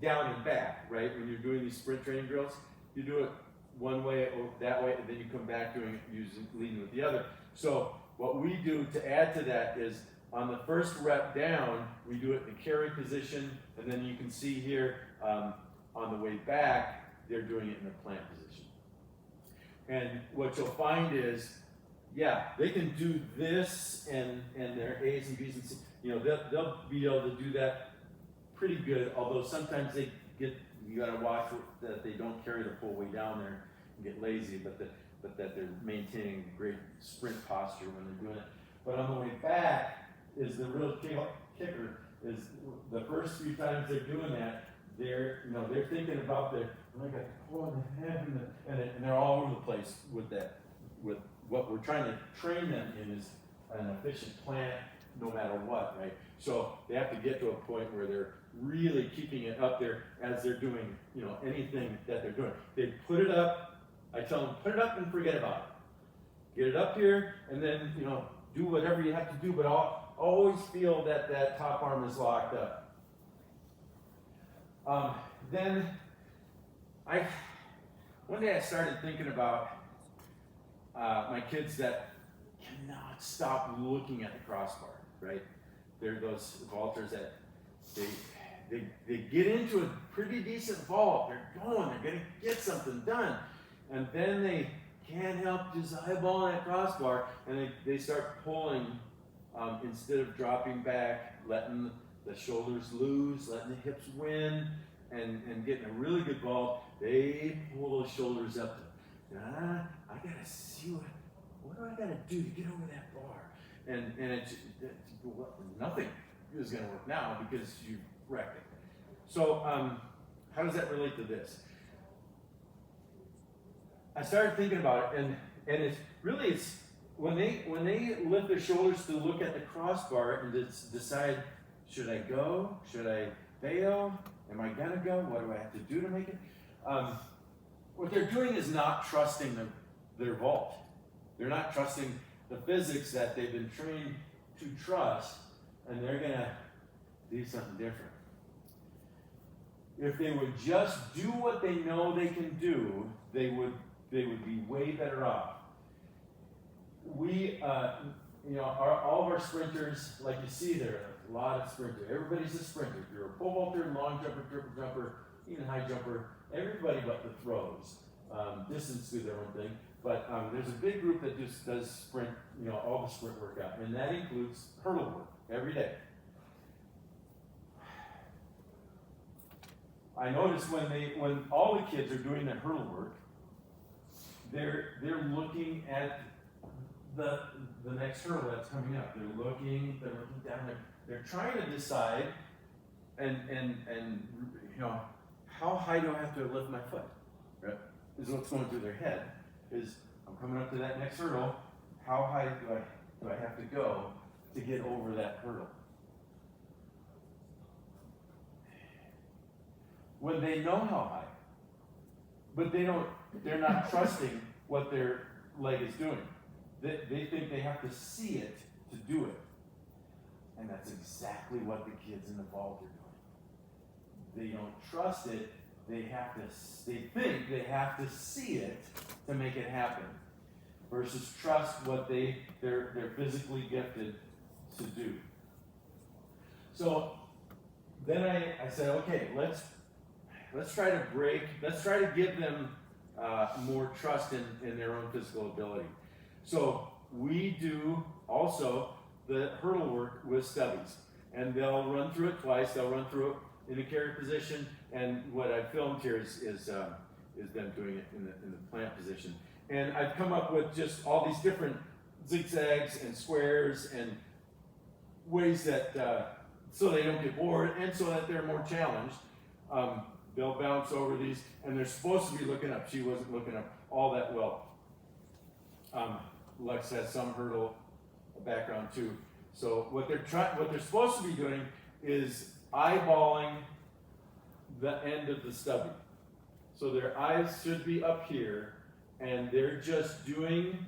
S1: down and back, right? When you're doing these sprint training drills, you do it one way or that way, and then you come back doing it leading with the other. So what we do to add to that is on the first rep down, we do it in the carry position, and then you can see here on the way back, they're doing it in the plant position. And what you'll find is, they can do this and their A's and B's and C's, they'll be able to do that pretty good, although sometimes they get you gotta watch that they don't carry the full way down there and get lazy, but that they're maintaining great sprint posture when they're doing it. But on the way back is the real kicker, is the first few times they're doing that, they're thinking about I got to pull in the head and they're all over the place with that. With what we're trying to train them in is an efficient plant, no matter what, right? So they have to get to a point where they're really keeping it up there as they're doing, anything that they're doing. They put it up. I tell them, put it up and forget about it. Get it up here, and then do whatever you have to do, but always feel that top arm is locked up. Then one day I started thinking about my kids that cannot stop looking at the crossbar, right? They're those vaulters that they get into a pretty decent vault. They're going to get something done. And then they can't help just eyeballing that crossbar, and they start pulling instead of dropping back, letting the shoulders loose, letting the hips win, and getting a really good vault. They pull those shoulders up. I gotta see what do I gotta do to get over that bar? And it's nothing is gonna work now because you wrecked it. So how does that relate to this? I started thinking about it, and it's when they lift their shoulders to look at the crossbar and decide, should I go? Should I bail? Am I gonna go? What do I have to do to make it? What they're doing is not trusting their vault. They're not trusting the physics that they've been trained to trust, and they're gonna do something different. If they would just do what they know they can do, they would be way better off. We, all of our sprinters, like you see there, a lot of sprinters. Everybody's a sprinter. If you're a pole vaulter, long jumper, triple jumper, even high jumper, everybody but the throws. Distance do their own thing. But there's a big group that just does sprint, all the sprint workout. And that includes hurdle work every day. I notice when all the kids are doing their hurdle work, they're looking at the next hurdle that's coming up. They're looking down there. They're trying to decide and how high do I have to lift my foot? Right? Is what's going through their head. Is I'm coming up to that next hurdle, how high do I have to go to get over that hurdle? When they know how high, but they're not trusting what their leg is doing. They think they have to see it to do it. And that's exactly what the kids in the vault are doing. They don't trust it. They think they have to see it to make it happen, versus trust what they're physically gifted to do. So then I said, okay, let's try to give them more trust in their own physical ability. So we do also the hurdle work with stubbies, and they'll run through it twice. They'll run through it in the carry position, and what I filmed here is them doing it in the plant position. And I've come up with just all these different zigzags and squares and ways that so they don't get bored and so that they're more challenged. They'll bounce over these, and they're supposed to be looking up. She wasn't looking up all that well. Lex has some hurdle background too. So what they're supposed to be doing is eyeballing the end of the stubby. So their eyes should be up here, and they're just doing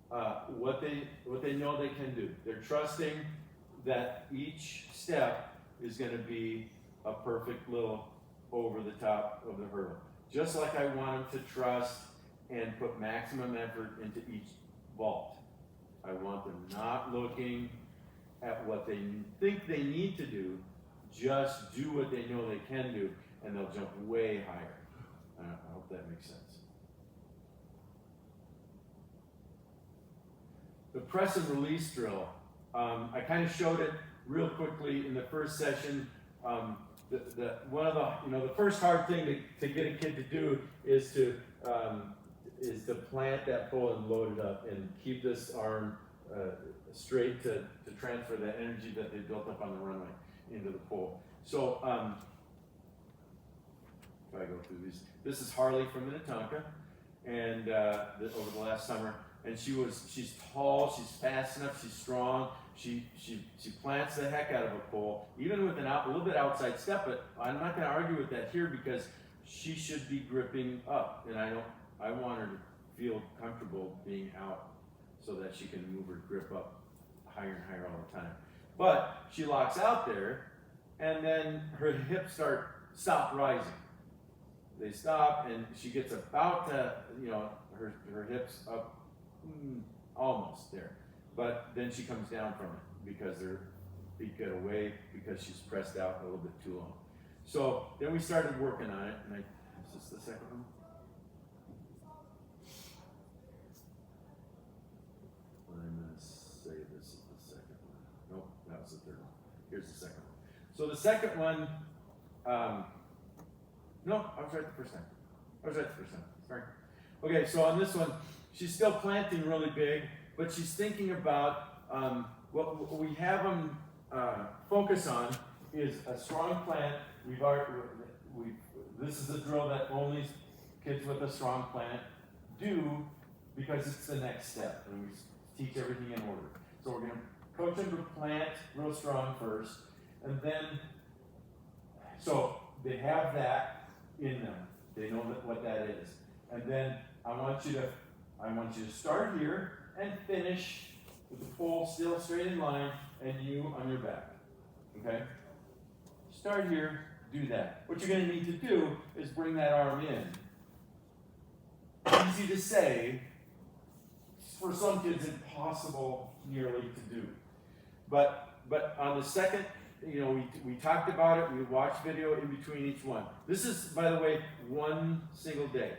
S1: what they know they can do. They're trusting that each step is going to be a perfect little over the top of the hurdle. Just like I want them to trust and put maximum effort into each vault. I want them not looking at what they think they need to do, just do what they know they can do, and they'll jump way higher. I hope that makes sense. The press and release drill. I kind of showed it real quickly in the first session. one of the, the first hard thing to get a kid to do is to plant that pole and load it up and keep this arm straight to transfer that energy that they built up on the runway into the pole. So, if I go through these, this is Harley from Minnetonka, and over the last summer, and she's tall, she's fast enough, she's strong, she plants the heck out of a pole, even with a little bit outside step, but I'm not going to argue with that here because she should be gripping up, and I want her to feel comfortable being out so that she can move her grip up higher and higher all the time. But she locks out there, and then her hips stop rising. They stop, and she gets about to, her hips up almost there. But then she comes down from it because her feet get away because she's pressed out a little bit too long. So then we started working on it, and is this the second one? I'm going to say this is the second one. Nope, that was the third one. Here's the second one. So the second one, no, I was right the first time. Sorry. Okay, so on this one, she's still planting really big, but she's thinking about what we have them focus on is a strong plant. This is a drill that only kids with a strong plant do because it's the next step, and we teach everything in order. So we're going to coach them to plant real strong first, and then, so they have that in them. They know what that is. And then I want you to start here and finish with the pole still straight in line and you on your back. Okay? Start here, do that. What you're going to need to do is bring that arm in. Easy to say, for some kids impossible nearly to do. But on the second, we talked about it, we watched video in between each one. This is, by the way, one single day.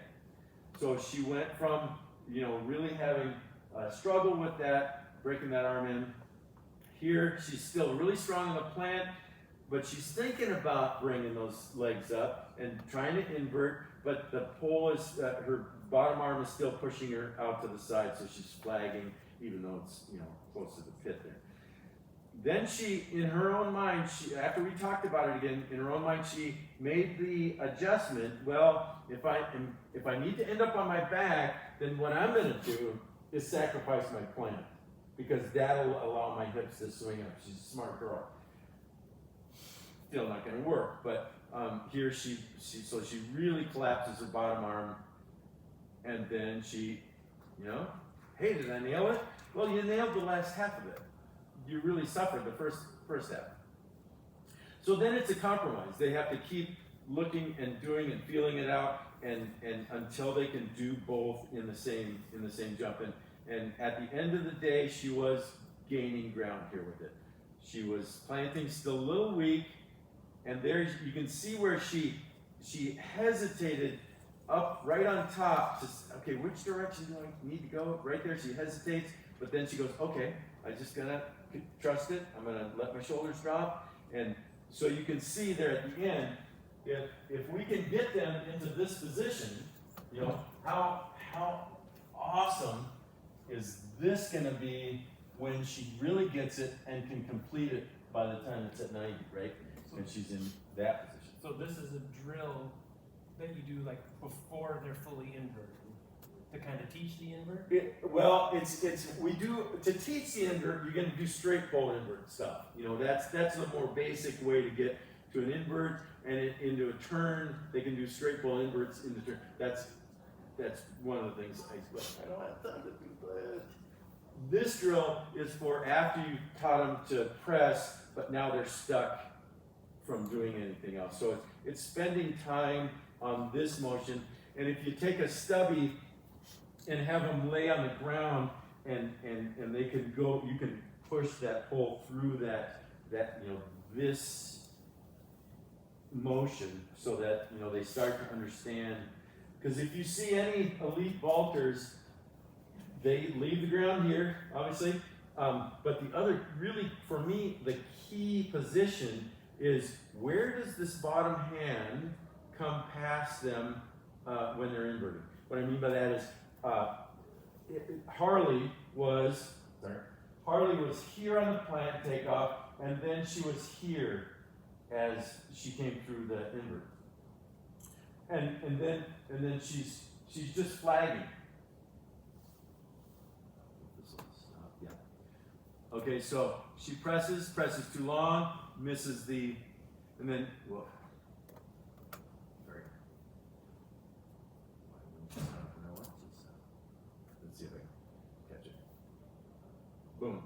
S1: So she went from, really having a struggle with that, breaking that arm in. Here, she's still really strong in the plant, but she's thinking about bringing those legs up and trying to invert, but the pole is, her bottom arm is still pushing her out to the side, so she's flagging, even though it's, close to the pit there. Then she, in her own mind, after we talked about it again, in her own mind, she made the adjustment. Well, if I need to end up on my back, then what I'm going to do is sacrifice my plant because that'll allow my hips to swing up. She's a smart girl. Still not going to work, but here she really collapses her bottom arm, and then she, hey, did I nail it? Well, you nailed the last half of it. You really suffered the first half. So then it's a compromise. They have to keep looking and doing and feeling it out and until they can do both in the same jump. And at the end of the day, she was gaining ground here with it. She was planting still a little weak, and there you can see where she hesitated up right on top to, okay, which direction do I need to go? Right there, she hesitates, but then she goes, okay, I'm just gonna trust it. I'm gonna let my shoulders drop. And so you can see there at the end, if we can get them into this position, how awesome is this gonna be when she really gets it and can complete it by the time it's at 90, right? And she's in that position.
S6: So this is a drill that you do like before they're fully inverted to kind of teach the invert?
S1: We do, to teach the invert, you're going to do straight pole invert stuff. That's the more basic way to get to an invert and into a turn. They can do straight pole inverts into turn. That's one of the things I don't have time to do that. This drill is for after you taught them to press, but now they're stuck from doing anything else. So it's spending time on this motion. And if you take a stubby and have them lay on the ground and they can go, you can push that pole through that this motion so that they start to understand. Because if you see any elite vaulters, they leave the ground here, obviously, but the other, really, for me, the key position is where does this bottom hand come past them when they're inverted? What I mean by that is Harley was here on the plant takeoff, and then she was here as she came through the invert. And then she's just flagging. This will stop. Yeah. Okay, so she presses too long, misses the, and then whoa. Sorry. Let's see if I can catch it. Boom.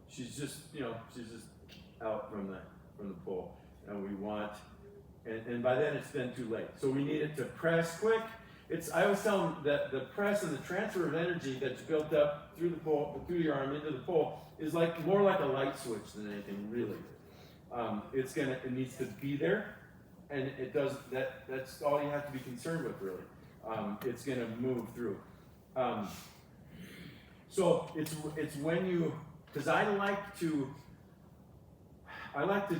S1: She's just out from the pole, and we want, and by then it's been too late. So we need it to press quick. I always tell them that the press and the transfer of energy that's built up through the pole, through your arm into the pole, is more like a light switch than anything really. It needs to be there, and it does that. That's all you have to be concerned with, really. It's gonna move through. So it's when you, because I like to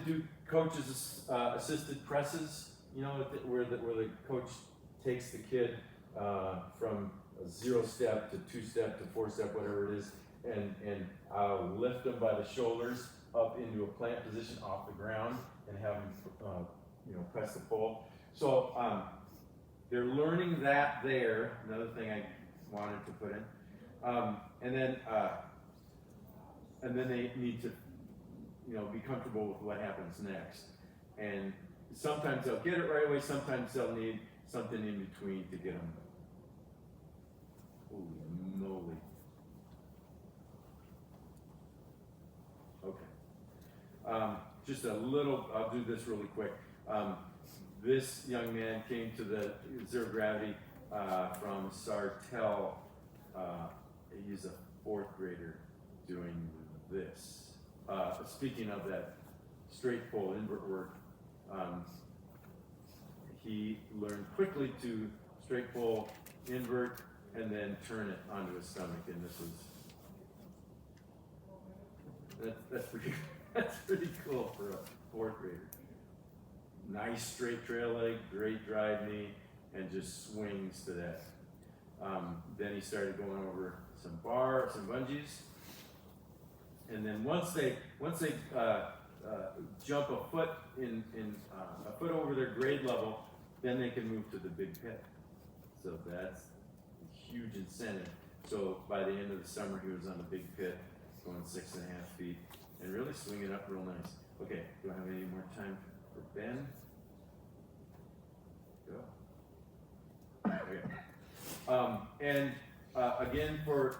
S1: do coaches assisted presses, where the coach takes the kid from a 0 step to 2 step to 4 step, whatever it is, and I'll lift them by the shoulders up into a plant position off the ground and have them press the pole. So they're learning that there. Another thing I wanted to put in, and then they need to be comfortable with what happens next. And sometimes they'll get it right away, sometimes they'll need something in between to get them. Holy moly. Okay. Just a little, I'll do this really quick. This young man came to the zero gravity from Sartell. He's a 4th grader doing this. Speaking of that straight pole invert work, he learned quickly to straight pole invert and then turn it onto his stomach, and this was that's pretty cool for a 4th grader. Nice straight trail leg, great drive knee, and just swings to that. Then he started going over some bungees. And then once they jump a foot a foot over their grade level, then they can move to the big pit. So that's a huge incentive. So by the end of the summer, he was on the big pit, going 6.5 feet, and really swinging up real nice. Okay, do I have any more time for Ben? Go. Okay. Again, for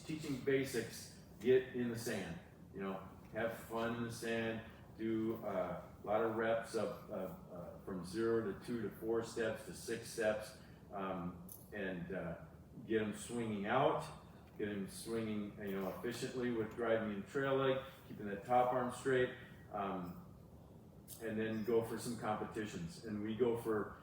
S1: teaching basics, get in the sand. Have fun in the sand. Do a lot of reps of from 0 to 2 to 4 steps to 6 steps, and get them swinging out. Get them swinging, efficiently with driving and trail leg, keeping that top arm straight, and then go for some competitions. And we go for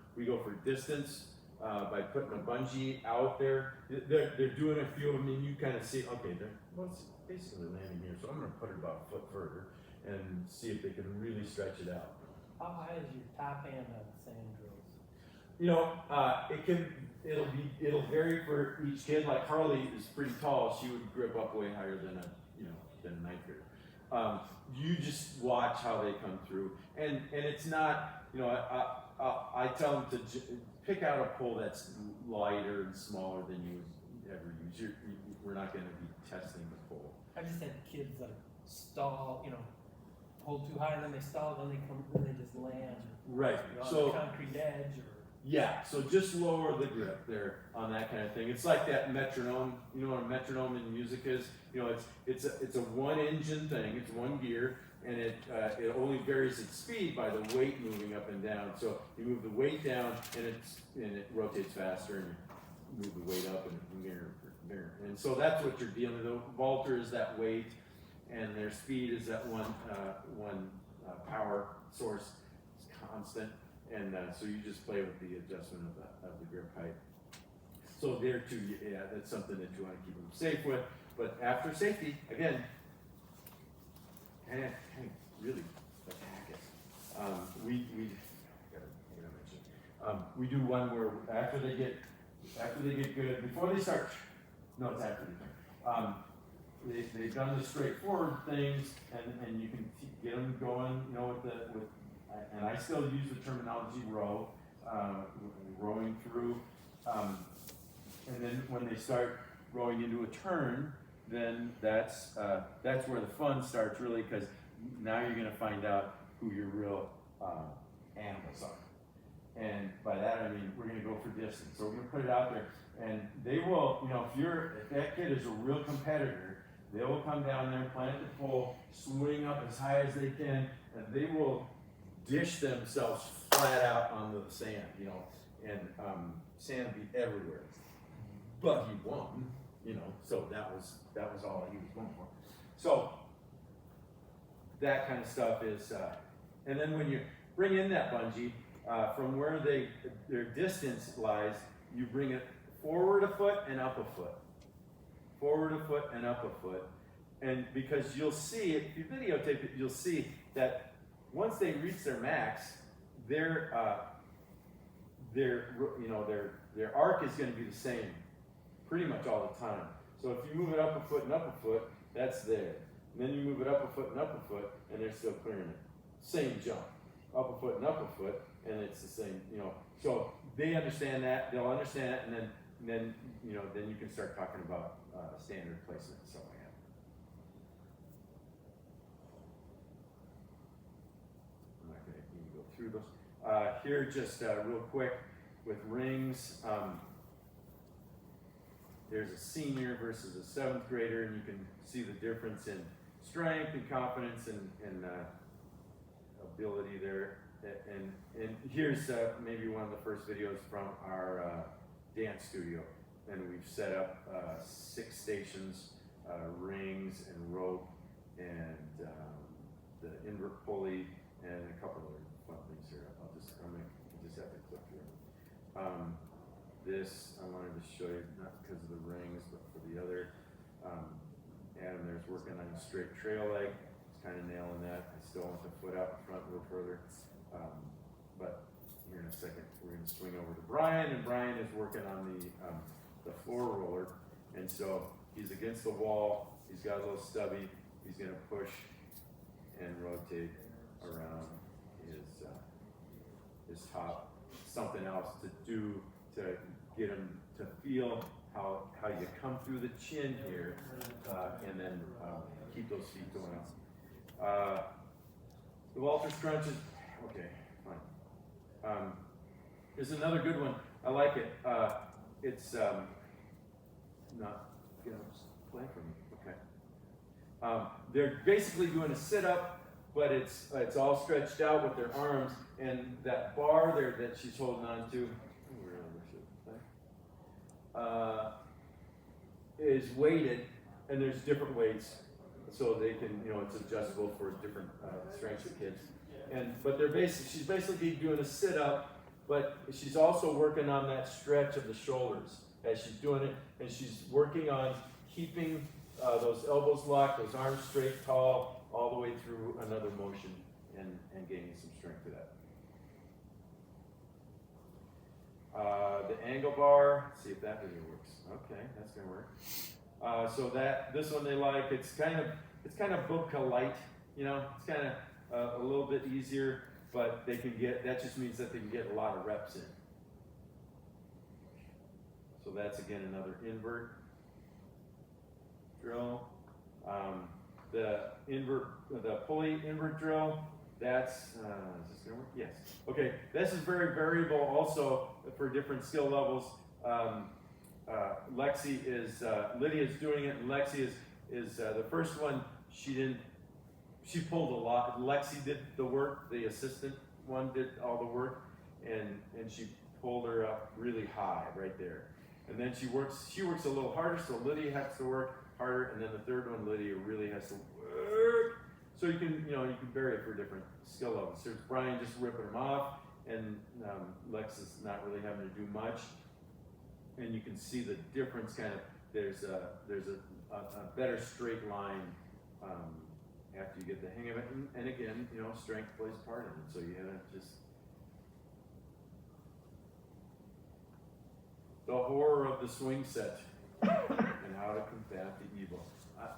S1: distance. By putting a bungee out there. They're doing a few of them, and you kind of see, okay, they're basically landing here, so I'm going to put it about a foot further and see if they can really stretch it out.
S6: How high is your top end on sand drills?
S1: It'll vary for each kid. Like Harley is pretty tall; she would grip up way higher than a 9th grader. You just watch how they come through, and it's not, I tell them to pick out a pole that's lighter and smaller than you would ever use. We're not going to be testing the pole.
S6: I just had kids like stall, hold too high and then they stall, then they just land.
S1: Right.
S6: On
S1: So
S6: the concrete edge or.
S1: yeah. So just lower the grip there on that kind of thing. It's like that metronome. You know what a metronome in music is? It's a one engine thing. It's one gear. And it only varies its speed by the weight moving up and down. So you move the weight down, and it rotates faster, and you move the weight up, and mirror. And so that's what you're dealing with. The vaulter is that weight, and their speed is that one power source. It's constant, and so you just play with the adjustment of the grip height. So there too, yeah, that's something that you want to keep them safe with. But after safety, again. really attack us. Gotta mention. We do one where after they get good, before they start, no, it's after they've done the straightforward things, and you can get them going, you know, and I still use the terminology row, rowing through, and then when they start rowing into a turn, then that's where the fun starts really, because now you're going to find out who your real animals are. And by that I mean we're going to go for distance. So we're going to put it out there, and they will, you know, if that kid is a real competitor, they will come down there, plant the pole, swing up as high as they can, and they will dish themselves flat out on the sand, you know, and sand will be everywhere. But he won, you know, so that was all he was going for. So that kind of stuff is, and then when you bring in that bungee, from where their distance lies, you bring it forward a foot and up a foot. Forward a foot and up a foot. And because you'll see, if you videotape it, you'll see that once they reach their max, their arc is going to be the same pretty much all the time. So if you move it up a foot and up a foot, that's there. And then you move it up a foot and up a foot, and they're still clearing it. Same jump. Up a foot and up a foot, and it's the same, you know. So they understand that, they'll understand it, and then you know, then you can start talking about standard placement and stuff like that. I'm not going to even go through those. Here, just real quick, with rings, there's a senior versus a 7th grader, and you can see the difference in strength and confidence and ability there. And here's maybe one of the first videos from our dance studio, and we've set up 6 stations, rings and rope, and the invert pulley, and a couple other fun things here. I just have to click here. This I wanted to show you, not because of the rings, but for the other. Adam there's working on a straight trail leg. He's kind of nailing that. I still want the foot out in front a little further. But here in a second, we're going to swing over to Brian, and Brian is working on the floor roller. And so he's against the wall. He's got a little stubby. He's going to push and rotate around his top. Something else to do to get him to feel how you come through the chin here, and then keep those feet going up. The Walter Scrunch is, okay, fine. Here's another good one. I like it. It's not gonna play for me. Okay. They're basically doing a sit-up, but it's all stretched out with their arms, and that bar there that she's holding on to is weighted, and there's different weights, so they can, you know, it's adjustable for different strengths of kids. But she's basically doing a sit-up, but she's also working on that stretch of the shoulders as she's doing it, and she's working on keeping those elbows locked, those arms straight, tall, all the way through another motion, and gaining some strength to that. The angle bar, let's see if that video works. Okay, that's gonna work. So this one they like. It's kind of Boca light, you know. It's kind of a little bit easier, but that just means that they can get a lot of reps in. So that's again another invert drill. The pulley invert drill. That's, is this gonna work? Yes. Okay, this is very variable also for different skill levels. Lydia's doing it, and Lexi is the first one. She pulled a lot. Lexi did the work, the assistant one did all the work, and she pulled her up really high right there. And then she works a little harder, so Lydia has to work harder, and then the third one, Lydia really has to work. So you can vary it for different skill levels. Here's Brian just ripping them off, and Lex is not really having to do much. And you can see the difference. Kind of there's a better straight line after you get the hang of it, and again, you know, strength plays a part in it, so you gotta just. The horror of the swing set and how to combat the evil.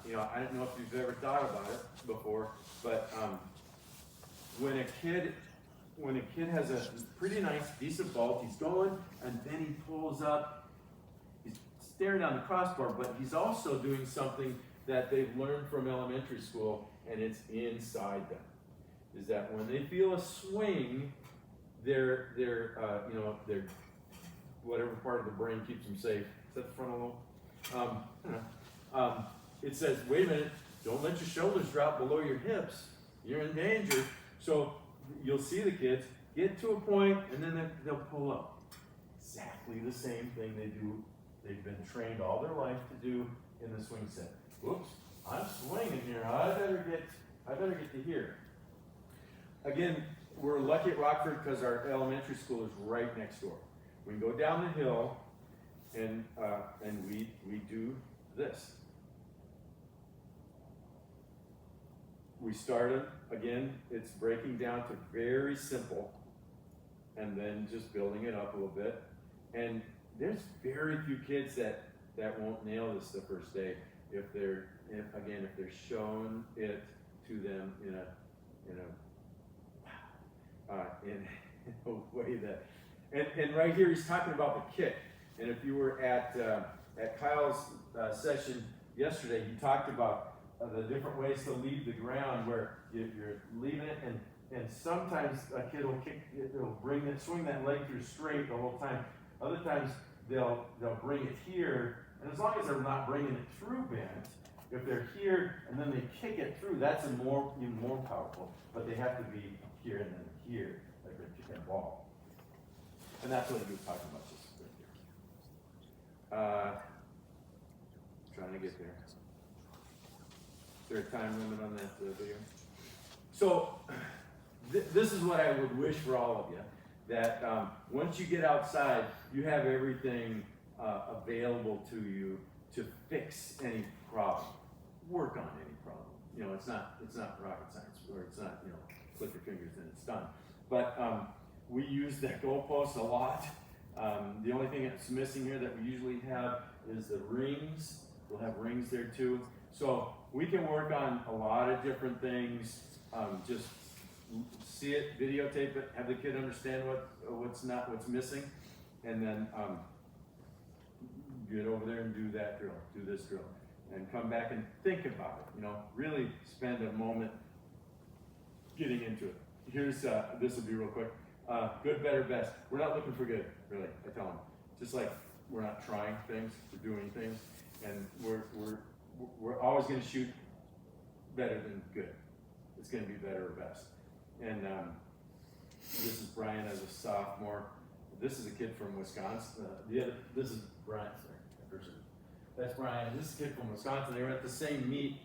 S1: You know, I don't know if you've ever thought about it before, but when a kid has a pretty nice, decent vault, he's going, and then he pulls up, he's staring down the crossbar, but he's also doing something that they've learned from elementary school, and it's inside them. Is that when they feel a swing, their whatever part of the brain keeps them safe. Is that the frontal lobe? It says, wait a minute, don't let your shoulders drop below your hips. You're in danger. So you'll see the kids get to a point, and then they'll pull up. Exactly the same thing they've been trained all their life to do in the swing set. Whoops, I'm swinging here. I better get to here. Again, we're lucky at Rockford because our elementary school is right next door. We can go down the hill, and we do this. We started, again, it's breaking down to very simple, and then just building it up a little bit. And there's very few kids that won't nail this the first day if they're shown it to them in a way that. And right here, he's talking about the kick. And if you were at Kyle's session yesterday, he talked about the different ways to leave the ground, where you're leaving it, and sometimes a kid will kick, it'll swing that leg through straight the whole time. Other times they'll bring it here, and as long as they're not bringing it through bent, if they're here and then they kick it through, that's even more powerful. But they have to be here and then here, like they're kicking a ball. And that's what he was talking about just right here. Trying to get there. Is there a time limit on that video? So, this is what I would wish for all of you, that once you get outside, you have everything available to you to fix any problem, work on any problem. You know, it's not rocket science, or it's not, you know, click your fingers and it's done. But we use that goalpost a lot. The only thing that's missing here that we usually have is the rings. We'll have rings there too. So we can work on a lot of different things. Just see it, videotape it, have the kid understand what's missing, and then get over there and do that drill, do this drill, and come back and think about it. You know, really spend a moment getting into it. Here's this will be real quick. Good, better, best. We're not looking for good, really. I tell them, just like we're not trying things, we're doing things, and we're always going to shoot better than good. It's going to be better or best. And this is Brian as a sophomore. This is a kid from Wisconsin. This is Brian. Sorry, that's Brian. This is a kid from Wisconsin. They were at the same meet,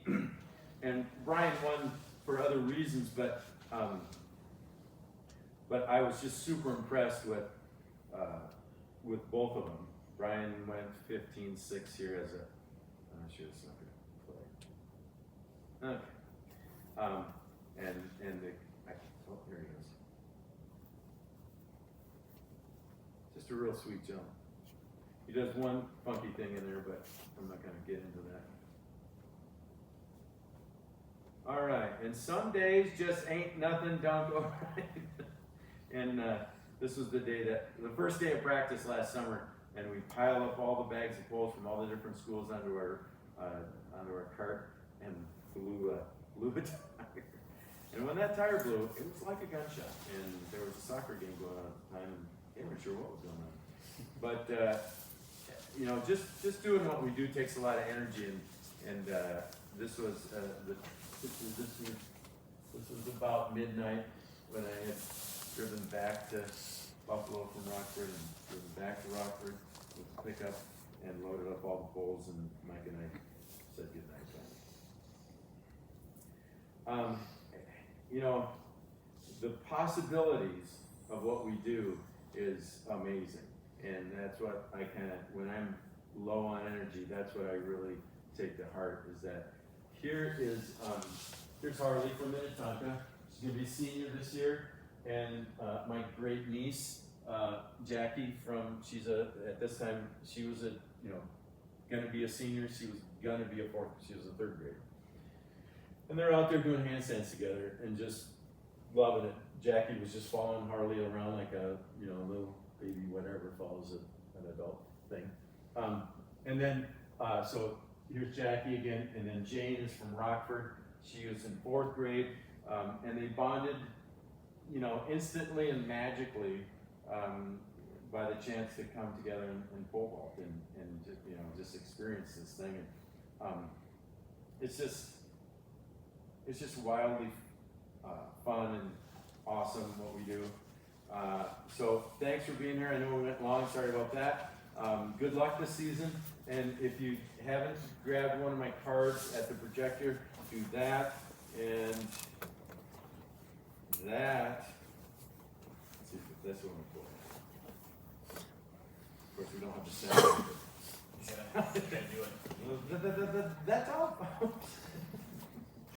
S1: and Brian won for other reasons, but I was just super impressed with both of them. Brian went 15-6 here as a. I'm not sure it's not going to play. Okay. Here he is. Just a real sweet jump. He does one funky thing in there, but I'm not going to get into that. All right, and some days just ain't nothing, don't go right. And this was the first day of practice last summer, and we piled up all the bags of poles from all the different schools onto our cart and blew a tire. And when that tire blew, it was like a gunshot. And there was a soccer game going on at the time, and they weren't sure what was going on. But you know, just doing what we do takes a lot of energy. And this was about midnight when I had driven back to Buffalo from Rockford, and driven back to Rockford with the pickup and loaded up all the poles, and Mike and I said goodnight. You know, the possibilities of what we do is amazing, and that's what I when I'm low on energy, that's what I really take to heart, is that here is here's Harley from Minnetonka. She's gonna be a senior this year. And my great niece, Jackie at this time, she was gonna be a senior. She was gonna be she was a third grader. And they're out there doing handstands together and just loving it. Jackie was just following Harley around like a, little baby, whatever follows an adult thing. And then, so here's Jackie again, and then Jane is from Rockford. She was in 4th grade, and they bonded, instantly and magically, by the chance to come together and pole vault and just experience this thing. And it's just wildly fun and awesome what we do. So thanks for being here. I know we went long, sorry about that. Good luck this season, and if you haven't grabbed one of my cards at the projector, do that, and that, let's see if this one will pull. Of course, we don't have the sound.
S4: Yeah, can't do it.
S1: That's all.